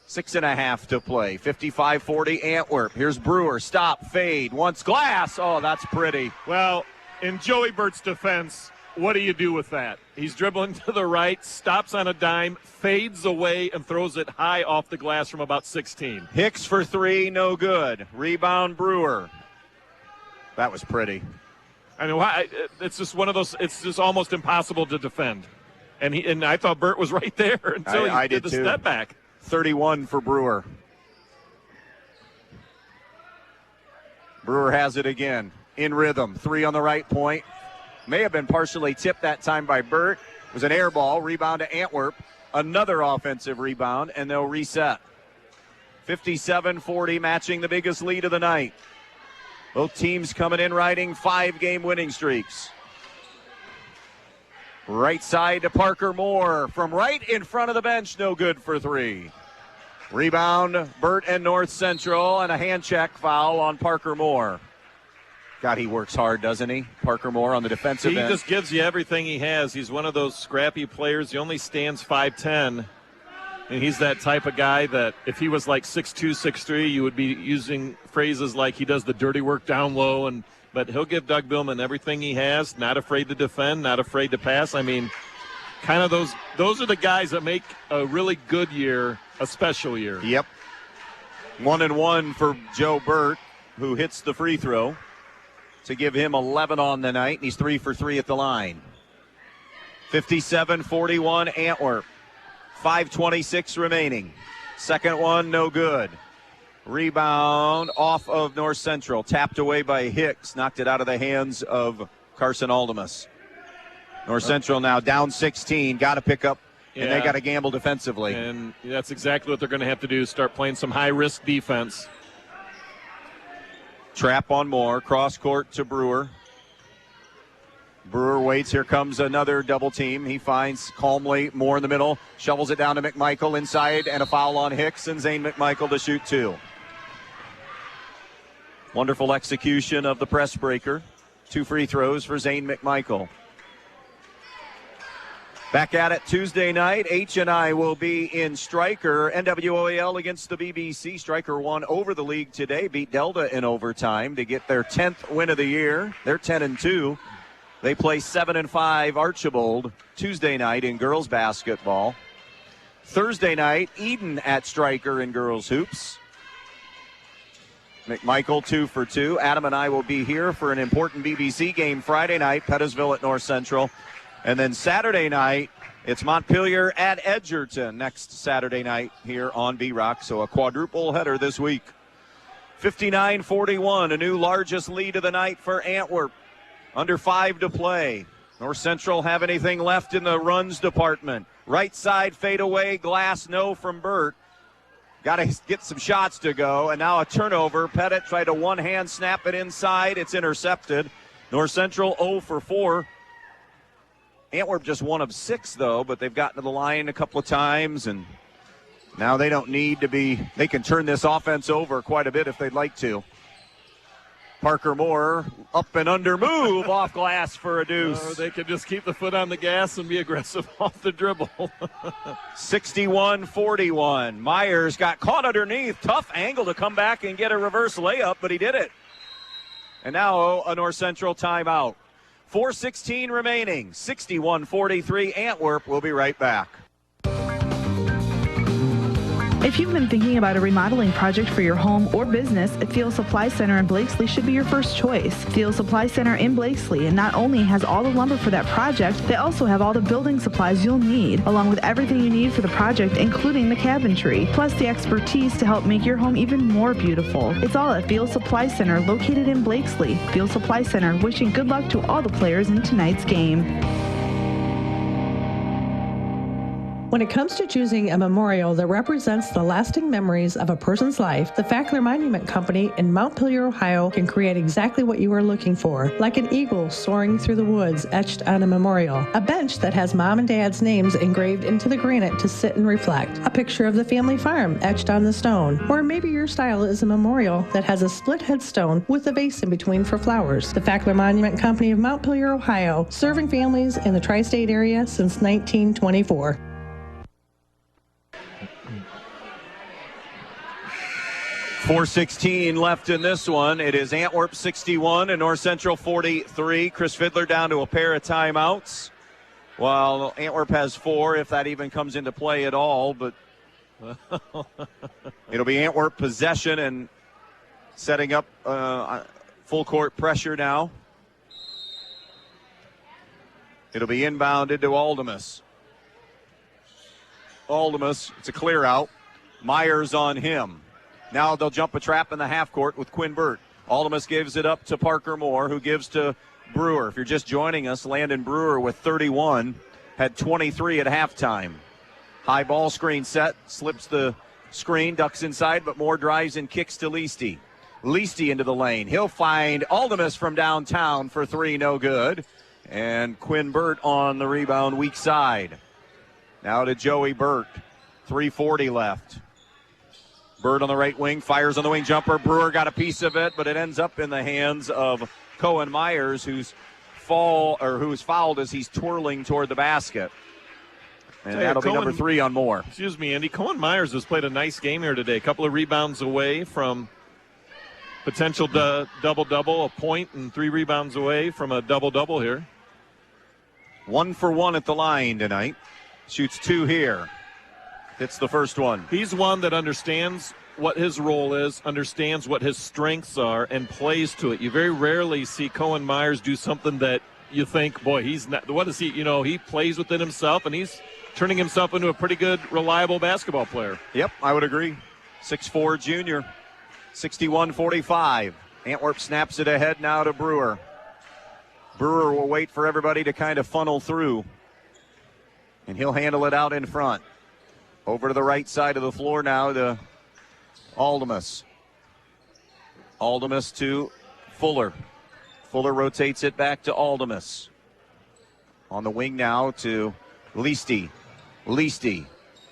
6.5 to play. 55-40 Antwerp. Here's Brewer. Stop, fade, wants glass. Oh, that's pretty. Well, in Joey Burt's defense, what do you do with that? He's dribbling to the right, stops on a dime, fades away, and throws it high off the glass from about 16. Hicks for 3, no good. Rebound Brewer. That was pretty. I mean, it's just one of those, it's just almost impossible to defend. And I thought Burt was right there until he did the step back. 31 for Brewer. Brewer has it again. In rhythm. 3 on the right point. May have been partially tipped that time by Burt. It was an air ball. Rebound to Antwerp. Another offensive rebound, and they'll reset. 57-40, matching the biggest lead of the night. Both teams coming in riding 5-game winning streaks. Right side to Parker Moore. From right in front of the bench, no good for 3. Rebound, Burt and North Central, and a hand check foul on Parker Moore. God, he works hard, doesn't he? Parker Moore on the defensive end. He just gives you everything he has. He's one of those scrappy players. He only stands 5'10", and he's that type of guy that if he was like 6'2", 6'3", you would be using phrases like he does the dirty work down low. But he'll give Doug Billman everything he has, not afraid to defend, not afraid to pass. I mean, kind of those are the guys that make a really good year a special year. Yep. 1-1 for Joe Burt, who hits the free throw to give him 11 on the night, and he's 3 for 3 at the line. 57-41 Antwerp. 5:26 remaining. Second one, no good. Rebound off of North Central. Tapped away by Hicks. Knocked it out of the hands of Carson Aldemus. North Central now down 16. Got to pick up, and they got to gamble defensively. And that's exactly what they're going to have to do, start playing some high-risk defense. Trap on Moore. Cross court to Brewer. Brewer waits. Here comes another double team. He finds calmly Moore in the middle. Shovels it down to McMichael inside, and a foul on Hicks, and Zane McMichael to shoot 2. Wonderful execution of the press breaker. 2 free throws for Zane McMichael. Back at it Tuesday night. H&I will be in Stryker. NWOAL against the BBC. Stryker won over the league today. Beat Delta in overtime to get their 10th win of the year. They're 10-2. They play 7-5 Archibald Tuesday night in girls basketball. Thursday night, Eden at striker in girls hoops. McMichael 2 for 2. Adam and I will be here for an important BBC game Friday night, Pettisville at North Central. And then Saturday night, it's Montpelier at Edgerton next Saturday night here on B-Rock. So a quadruple header this week. 59-41, a new largest lead of the night for Antwerp. Under 5 to play. North Central have anything left in the runs department. Right side fade away, glass no from Burt. Got to get some shots to go, and now a turnover. Pettit tried to one-hand snap it inside. It's intercepted. North Central 0 for 4. Antwerp just 1 of 6, though, but they've gotten to the line a couple of times, and now they don't need to be. They can turn this offense over quite a bit if they'd like to. Parker Moore, up and under move, off glass for a deuce. Or they could just keep the foot on the gas and be aggressive off the dribble. 61-41. Myers got caught underneath. Tough angle to come back and get a reverse layup, but he did it. And now a North Central timeout. 4:16 remaining. 61-43. Antwerp will be right back. If you've been thinking about a remodeling project for your home or business, Field Supply Center in Blakesley should be your first choice. Field Supply Center in Blakesley and not only has all the lumber for that project, they also have all the building supplies you'll need, along with everything you need for the project, including the cabinetry, plus the expertise to help make your home even more beautiful. It's all at Field Supply Center, located in Blakesley. Field Supply Center, wishing good luck to all the players in tonight's game. When it comes to choosing a memorial that represents the lasting memories of a person's life, the Fackler Monument Company in Montpelier, Ohio can create exactly what you are looking for, like an eagle soaring through the woods etched on a memorial, a bench that has mom and dad's names engraved into the granite to sit and reflect, a picture of the family farm etched on the stone, or maybe your style is a memorial that has a split headstone with a vase in between for flowers. The Fackler Monument Company of Montpelier, Ohio, serving families in the tri-state area since 1924. 4:16 left in this one. It is Antwerp 61 and North Central 43. Chris Fiddler down to a pair of timeouts, while Antwerp has 4, if that even comes into play at all. But it'll be Antwerp possession and setting up full court pressure now. It'll be inbounded to Aldemus. Aldemus, it's a clear out. Myers on him. Now they'll jump a trap in the half court with Quinn Burt. Aldemus gives it up to Parker Moore, who gives to Brewer. If you're just joining us, Landon Brewer with 31, had 23 at halftime. High ball screen set, slips the screen, ducks inside, but Moore drives and kicks to Leasty. Leasty into the lane. He'll find Aldemus from downtown for 3, no good. And Quinn Burt on the rebound, weak side. Now to Joey Burt. 3:40 left. Bird on the right wing, fires on the wing jumper. Brewer got a piece of it, but it ends up in the hands of Cohen Myers, who was fouled as he's twirling toward the basket. And that'll be number 3 on Moore. Excuse me, Andy. Cohen Myers has played a nice game here today. A couple of rebounds away from potential double-double, a point and 3 rebounds away from a double-double here. 1 for 1 at the line tonight. Shoots 2 here. Hits the first one. He's one that understands what his role is, understands what his strengths are, and plays to it. You very rarely see Cohen Myers do something that you think, boy, he's not. What is he? You know, he plays within himself, and he's turning himself into a pretty good, reliable basketball player. Yep, I would agree. 6'4" junior. 61-45. Antwerp snaps it ahead now to Brewer. Brewer will wait for everybody to kind of funnel through, and he'll handle it out in front. Over to the right side of the floor now to Aldemus. Aldemus to Fuller. Fuller rotates it back to Aldemus. On the wing now to Leasty. Leasty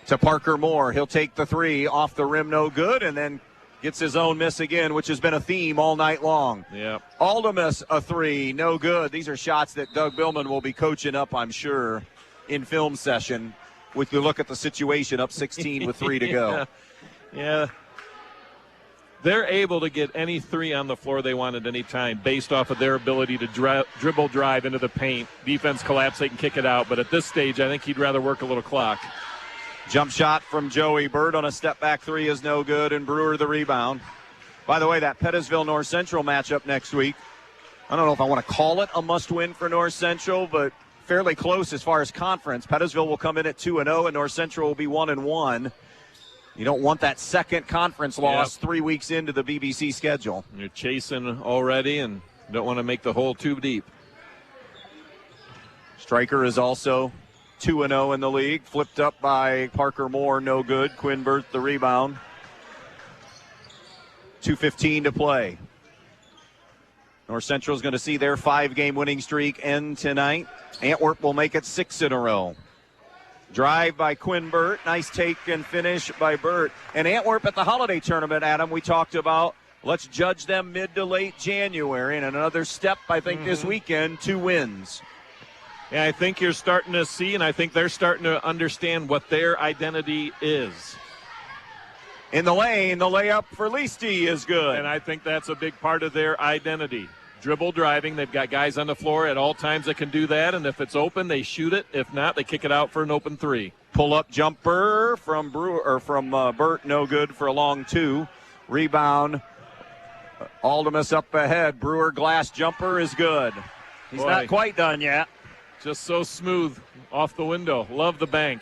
to Parker Moore. He'll take the 3 off the rim, no good, and then gets his own miss again, which has been a theme all night long. Yeah. Aldemus a 3, no good. These are shots that Doug Billman will be coaching up, I'm sure, in film session. With you look at the situation, up 16 with 3 to go. Yeah. They're able to get any 3 on the floor they want at any time based off of their ability to dribble drive into the paint. Defense collapse, they can kick it out. But at this stage, I think he'd rather work a little clock. Jump shot from Joey Bird on a step-back three is no good, and Brewer the rebound. By the way, that Pettisville North Central matchup next week, I don't know if I want to call it a must-win for North Central, but fairly close as far as conference. Pettisville will come in at 2-0, and North Central will be 1-1. You don't want that second conference loss 3 weeks into the BBC schedule. You're chasing already and don't want to make the hole too deep. Stryker is also 2-0 in the league. Flipped up by Parker Moore, no good. Quinn Burt the rebound. 2:15 to play. North Central is going to see their 5-game winning streak end tonight. Antwerp will make it 6 in a row. Drive by Quinn Burt. Nice take and finish by Burt. And Antwerp at the holiday tournament, Adam, we talked about, let's judge them mid to late January. And another step, I think, this weekend, 2 wins. Yeah, I think you're starting to see, and I think they're starting to understand what their identity is. In the lane, the layup for Leasty is good. And I think that's a big part of their identity. Dribble driving. They've got guys on the floor at all times that can do that, and if it's open, they shoot it. If not, they kick it out for an open 3. Pull-up jumper from Burt, no good for a long 2. Rebound, Aldemus up ahead. Brewer glass jumper is good. He's not quite done yet. Just so smooth off the window. Love the bank.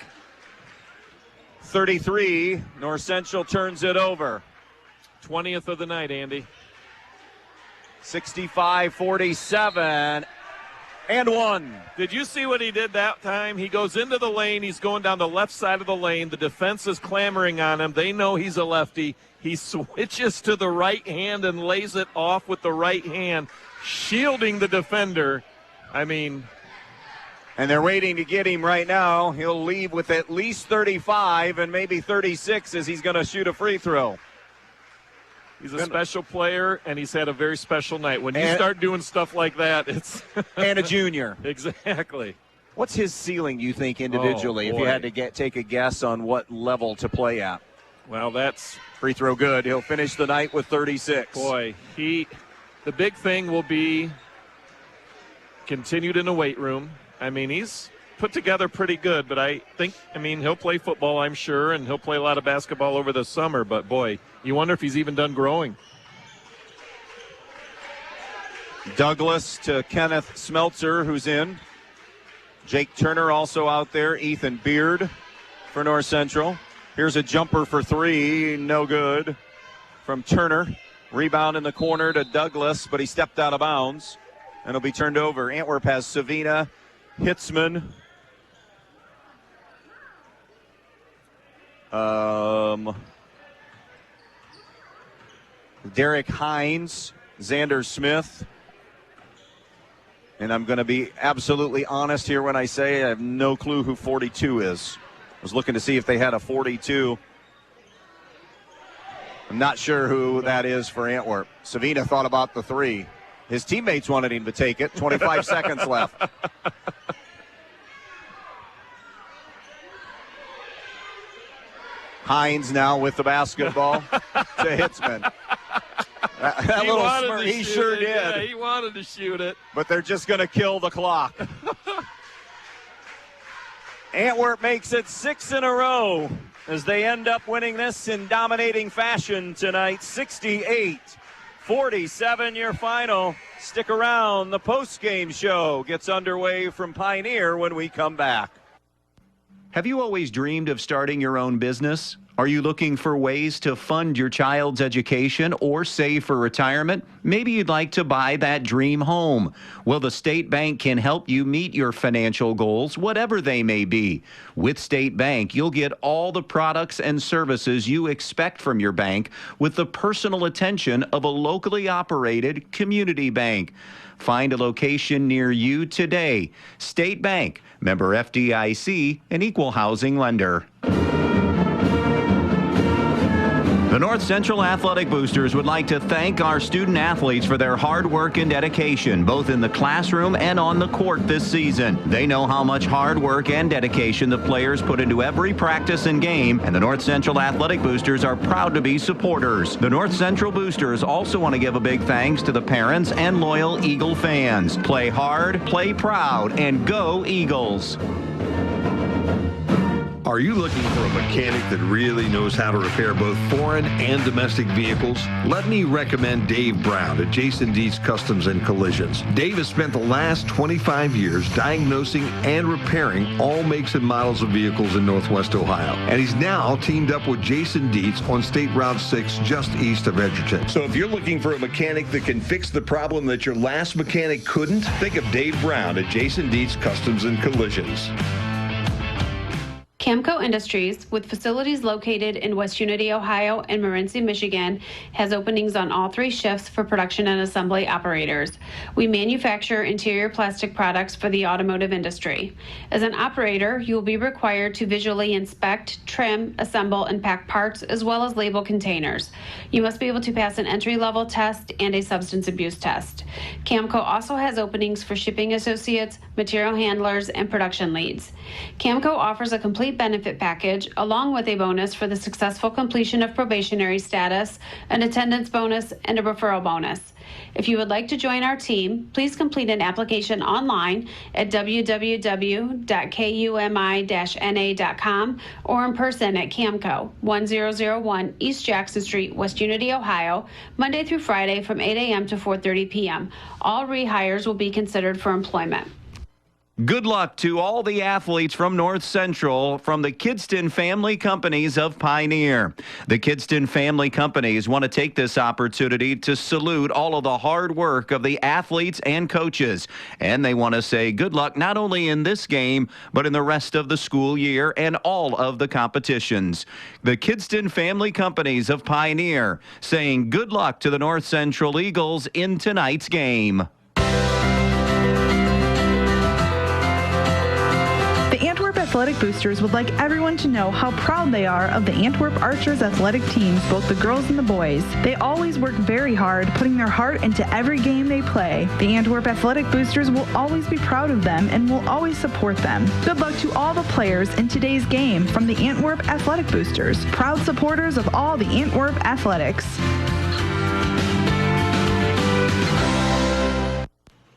33, North Central turns it over. 20th of the night, Andy. 65-47, and 1. Did you see what he did that time? He goes into the lane. He's going down the left side of the lane. The defense is clamoring on him. They know he's a lefty. He switches to the right hand and lays it off with the right hand, shielding the defender. I mean... And they're waiting to get him right now. He'll leave with at least 35 and maybe 36 as he's going to shoot a free throw. He's a special player, and he's had a very special night. When you start doing stuff like that, it's... and a junior. Exactly. What's his ceiling, you think, individually, if you had to take a guess on what level to play at? Well, that's... Free throw good. He'll finish the night with 36. Boy, the big thing will be continued in the weight room. I mean, he's put together pretty good, but he'll play football, I'm sure, and he'll play a lot of basketball over the summer. But, boy, you wonder if he's even done growing. Douglas to Kenneth Smeltzer, who's in. Jake Turner also out there. Ethan Beard for North Central. Here's a jumper for 3, no good from Turner. Rebound in the corner to Douglas, but he stepped out of bounds, and it'll be turned over. Antwerp has Savina, Hitzman, Derek Hines, Xander Smith. And I'm going to be absolutely honest here when I say I have no clue who 42 is. I was looking to see if they had a 42. I'm not sure who that is for Antwerp. Savina thought about the 3. His teammates wanted him to take it. 25 seconds left. Hines now with the basketball to Hitzman. That little smirk, he sure did. Yeah, he wanted to shoot it. But they're just going to kill the clock. Antwerp makes it 6 in a row as they end up winning this in dominating fashion tonight. 68-47 your final. Stick around. The post-game show gets underway from Pioneer when we come back. Have you always dreamed of starting your own business? Are you looking for ways to fund your child's education or save for retirement? Maybe you'd like to buy that dream home. Well, the State Bank can help you meet your financial goals, whatever they may be. With State Bank, you'll get all the products and services you expect from your bank with the personal attention of a locally operated community bank. Find a location near you today. State Bank, member FDIC, an equal housing lender. The North Central Athletic Boosters would like to thank our student athletes for their hard work and dedication, both in the classroom and on the court this season. They know how much hard work and dedication the players put into every practice and game, and the North Central Athletic Boosters are proud to be supporters. The North Central Boosters also want to give a big thanks to the parents and loyal Eagle fans. Play hard, play proud, and go Eagles. Are you looking for a mechanic that really knows how to repair both foreign and domestic vehicles? Let me recommend Dave Brown at Jason Dietz Customs and Collisions. Dave has spent the last 25 years diagnosing and repairing all makes and models of vehicles in Northwest Ohio. And he's now teamed up with Jason Dietz on State Route 6 just east of Edgerton. So if you're looking for a mechanic that can fix the problem that your last mechanic couldn't, think of Dave Brown at Jason Dietz Customs and Collisions. Camco Industries, with facilities located in West Unity, Ohio and Morenci, Michigan, has openings on all 3 shifts for production and assembly operators. We manufacture interior plastic products for the automotive industry. As an operator, you will be required to visually inspect, trim, assemble, and pack parts, as well as label containers. You must be able to pass an entry-level test and a substance abuse test. Camco also has openings for shipping associates, material handlers, and production leads. Camco offers a complete benefit package along with a bonus for the successful completion of probationary status, an attendance bonus, and a referral bonus. If you would like to join our team, please complete an application online at www.kumi-na.com or in person at Camco, 1001 East Jackson Street, West Unity, Ohio, Monday through Friday from 8 a.m. to 4:30 p.m. All rehires will be considered for employment. Good luck to all the athletes from North Central from the Kidston Family Companies of Pioneer. The Kidston Family Companies want to take this opportunity to salute all of the hard work of the athletes and coaches. And they want to say good luck not only in this game, but in the rest of the school year and all of the competitions. The Kidston Family Companies of Pioneer saying good luck to the North Central Eagles in tonight's game. The Antwerp Athletic Boosters would like everyone to know how proud they are of the Antwerp Archers athletic teams, both the girls and the boys. They always work very hard, putting their heart into every game they play. The Antwerp Athletic Boosters will always be proud of them and will always support them. Good luck to all the players in today's game from the Antwerp Athletic Boosters, proud supporters of all the Antwerp athletics.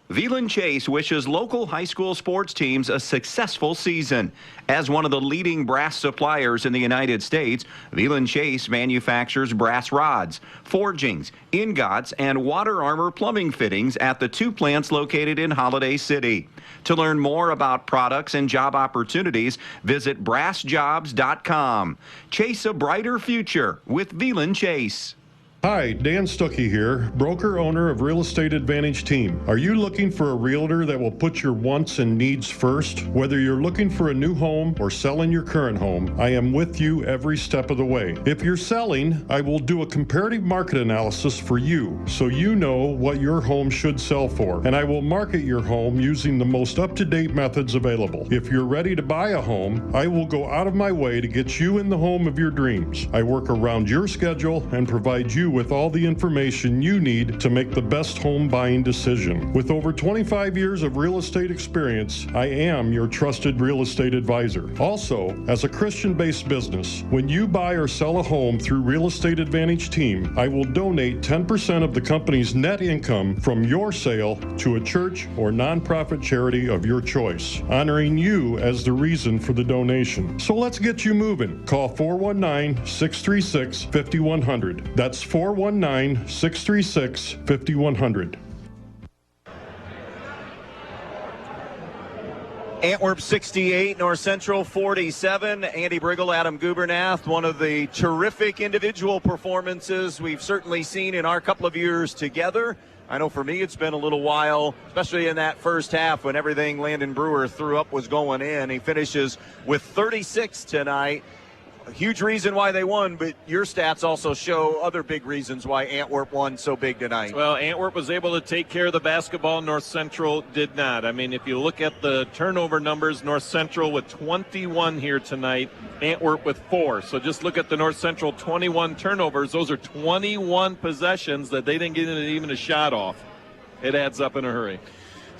Veland Chase wishes local high school sports teams a successful season. As one of the leading brass suppliers in the United States, Veland Chase manufactures brass rods, forgings, ingots, and water armor plumbing fittings at the 2 plants located in Holiday City. To learn more about products and job opportunities, visit brassjobs.com. Chase a brighter future with Veland Chase. Hi, Dan Stuckey here, broker owner of Real Estate Advantage Team. Are you looking for a realtor that will put your wants and needs first? Whether you're looking for a new home or selling your current home, I am with you every step of the way. If you're selling, I will do a comparative market analysis for you so you know what your home should sell for, and I will market your home using the most up-to-date methods available. If you're ready to buy a home, I will go out of my way to get you in the home of your dreams. I work around your schedule and provide you with all the information you need to make the best home buying decision. With over 25 years of real estate experience, I am your trusted real estate advisor. Also, as a Christian-based business, when you buy or sell a home through Real Estate Advantage Team, I will donate 10% of the company's net income from your sale to a church or nonprofit charity of your choice, honoring you as the reason for the donation. So let's get you moving. Call 419-636-5100. That's 419-636-5100. Antwerp 68, North Central 47. Andy Brigle, Adam Gubernath, one of the terrific individual performances we've certainly seen in our couple of years together. I know for me it's been a little while, especially in that first half when everything Landon Brewer threw up was going in. He finishes with 36 tonight. A huge reason why they won, but your stats also show other big reasons why Antwerp won so big tonight. Well, Antwerp was able to take care of the basketball. North Central did not. I mean, if you look at the turnover numbers, North Central with 21 here tonight, Antwerp with 4. So just look at the North Central 21 turnovers. Those are 21 possessions that they didn't get even a shot off. It adds up in a hurry.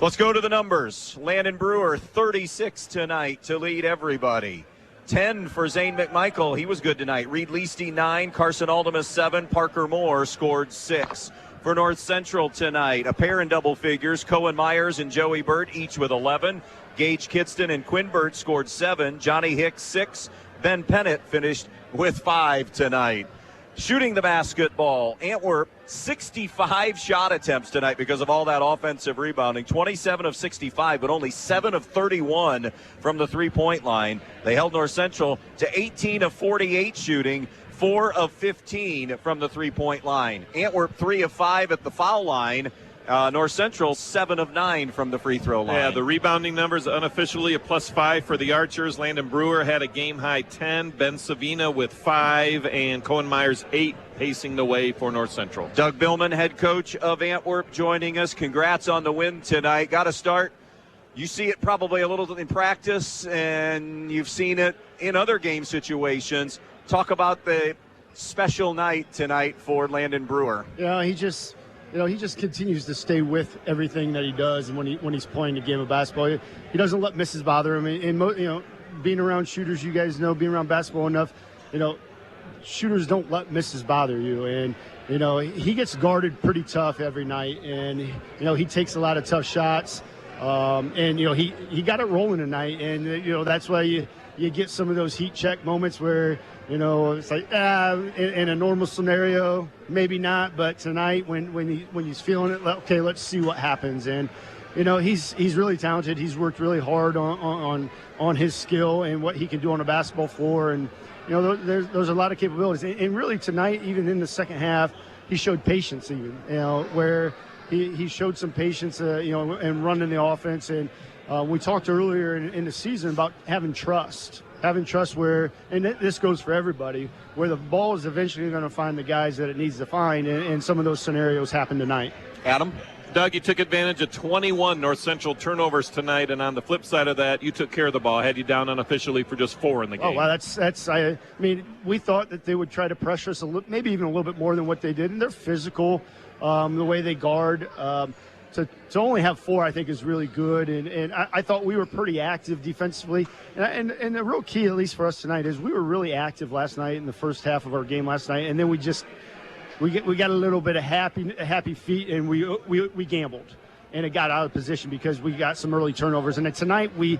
Let's go to the numbers. Landon Brewer, 36 tonight to lead everybody. 10 for Zane McMichael. He was good tonight. Reed Leasty, 9. Carson Aldemus, 7. Parker Moore scored 6. for North Central tonight. A pair in double figures, Cohen Myers and Joey Burt, each with 11. Gage Kidston and Quinn Burt scored 7. Johnny Hicks, 6. Ben Pennant finished with 5 tonight. Shooting the basketball, Antwerp 65 shot attempts tonight because of all that offensive rebounding. 27 of 65, but only 7 of 31 from the three-point line. They held North Central to 18 of 48 shooting, 4 of 15 from the three-point line. Antwerp 3 of 5 at the foul line. North Central 7 of 9 from the free throw line. Yeah, the rebounding numbers unofficially a +5 for the Archers. Landon Brewer had a game-high 10. Ben Savina with 5, and Cohen Myers 8, pacing the way for North Central. Doug Billman, head coach of Antwerp, joining us. Congrats on the win tonight. Got to start. You see it probably a little in practice, and you've seen it in other game situations. Talk about the special night tonight for Landon Brewer. Yeah, he just continues to stay with everything that he does, and when he's playing the game of basketball, he doesn't let misses bother him. And being around shooters, you guys know, being around basketball enough, shooters don't let misses bother you. And he gets guarded pretty tough every night, and he takes a lot of tough shots. And he got it rolling tonight, and that's why you get some of those heat check moments where it's like in a normal scenario maybe not, but tonight when he's feeling it, okay, let's see what happens. And he's really talented. He's worked really hard on his skill and what he can do on a basketball floor, and there's a lot of capabilities. And really tonight, even in the second half, he showed patience, even where he showed some patience and running the offense. And we talked earlier in the season about having trust where, and this goes for everybody, where the ball is eventually going to find the guys that it needs to find, and some of those scenarios happen tonight. Adam? Doug, you took advantage of 21 North Central turnovers tonight, and on the flip side of that, you took care of the ball. Had you down unofficially for just 4 in the game. Oh, wow, I mean, we thought that they would try to pressure us maybe even a little bit more than what they did, and they're physical, the way they guard. To only have 4, I think, is really good. And I thought we were pretty active defensively. And the real key, at least for us tonight, is we were really active last night in the first half of our game last night. And then we got a little bit of happy feet, and we gambled. And it got out of position because we got some early turnovers. And then tonight we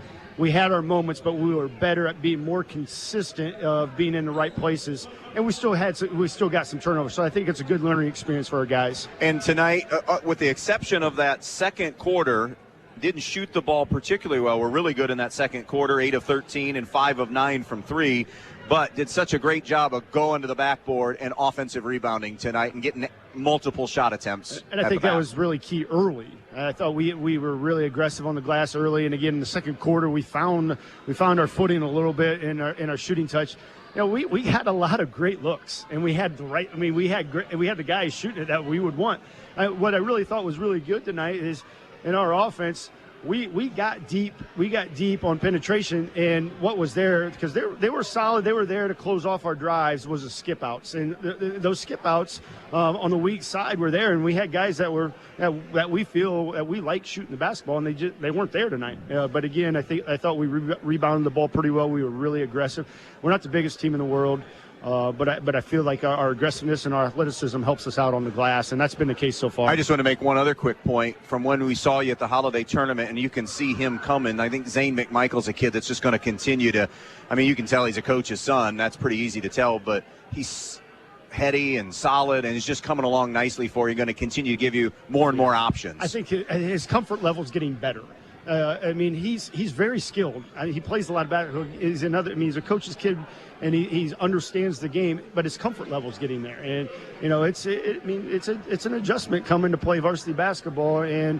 had our moments, but we were better at being more consistent of being in the right places. And we still got some turnovers. So I think it's a good learning experience for our guys. And tonight, with the exception of that second quarter, didn't shoot the ball particularly well. We're really good in that second quarter, 8 of 13 and 5 of 9 from 3. But did such a great job of going to the backboard and offensive rebounding tonight and getting multiple shot attempts. And I think that was really key early. I thought we were really aggressive on the glass early, and again in the second quarter we found our footing a little bit in our shooting touch. We had a lot of great looks, and we had we had the guys shooting it that we would want. What I really thought was really good tonight is in our offense, we got deep on penetration, and what was there, because they were solid, they were there to close off our drives, was the skip outs, and those skip outs on the weak side were there, and we had guys that we feel that we like shooting the basketball, and they weren't there tonight. But again, I thought we rebounded the ball pretty well. We were really aggressive. We're not the biggest team in the world. But I feel like our aggressiveness and our athleticism helps us out on the glass, and that's been the case so far. I just want to make one other quick point from when we saw you at the holiday tournament, and you can see him coming. I think Zane McMichael's a kid that's just going to continue to, you can tell he's a coach's son. That's pretty easy to tell, but he's heady and solid, and he's just coming along nicely for you, going to continue to give you more and more options. I think his comfort level is getting better. He's very skilled. He plays a lot of basketball. He's a coach's kid, and he understands the game, but his comfort level is getting there. And it's an adjustment coming to play varsity basketball, and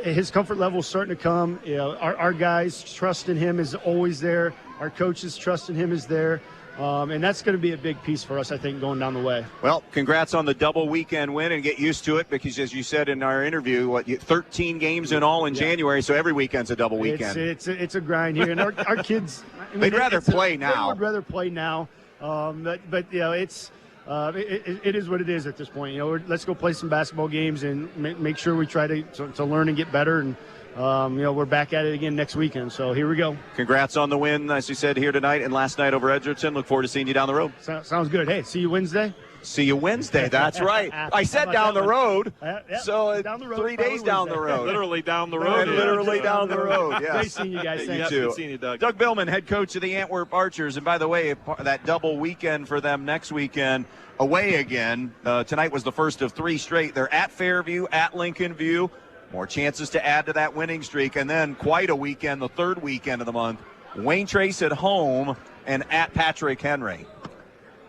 his comfort level is starting to come. Our guys' trust in him is always there. Our coaches' trust in him is there. And that's going to be a big piece for us, I think, going down the way. Well, congrats on the double weekend win, and get used to it, because as you said in our interview, 13 games in all in January, so every weekend's a double weekend. It's a grind here, and our kids they'd rather play now. They would rather play now, but it's it is what it is at this point. Let's go play some basketball games and make sure we try to learn and get better, and we're back at it again next weekend, so here we go. Congrats on the win, as you said, here tonight and last night over Edgerton. Look forward to seeing you down the road. Sounds good. Hey, see you Wednesday. See you Wednesday. That's right. I said down the road. So down the road, 3 days down the road. Literally down the road. Literally down the road. Yes. Great seeing you guys. You Thanks. too. Good seeing you, Doug. Doug Billman, head coach of the Antwerp Archers. And by the way, that double weekend for them next weekend, away again. Tonight was the first of 3 straight. They're at Fairview, at Lincoln View. More chances to add to that winning streak. And then quite a weekend, the 3rd weekend of the month. Wayne Trace at home and at Patrick Henry.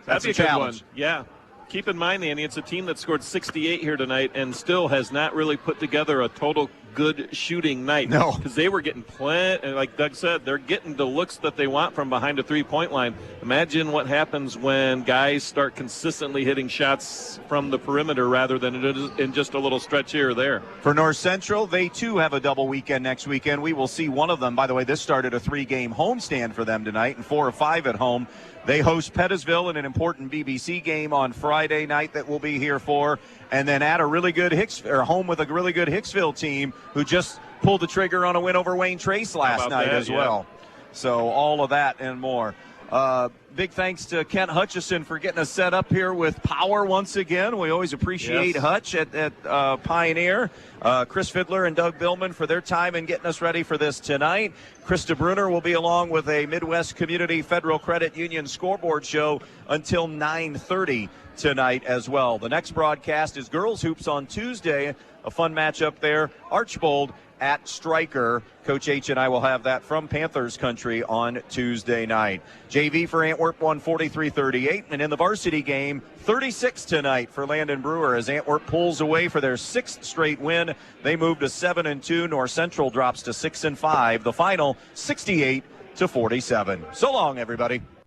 That's That'd be a a challenge. good one. Yeah. Keep in mind, Andy, it's a team that scored 68 here tonight and still has not really put together a total good shooting night. No. Because they were getting plenty, and like Doug said, they're getting the looks that they want from behind the three-point line. Imagine what happens when guys start consistently hitting shots from the perimeter rather than in just a little stretch here or there. For North Central, they too have a double weekend next weekend. We will see one of them. By the way, this started a 3-game homestand for them tonight and 4 or 5 at home. They host Pettisville in an important BBC game on Friday night that we'll be here for, and then at a really good home with a really good Hicksville team who just pulled the trigger on a win over Wayne Trace last night as well. So all of that and more. Big thanks to Kent Hutchison for getting us set up here with power once again. We always appreciate Hutch at Pioneer. Chris Fiddler and Doug Billman for their time in getting us ready for this tonight. Krista Bruner will be along with a Midwest Community Federal Credit Union scoreboard show until 9:30 tonight as well. The next broadcast is Girls Hoops on Tuesday. A fun matchup there. Archbold at Stryker. Coach H and I will have that from Panthers country on Tuesday night. JV for Antwerp won 43-38, and in the varsity game, 36 tonight for Landon Brewer as Antwerp pulls away for their 6th straight win. They move to 7-2. North Central drops to 6-5. The final 68-47. So long, everybody.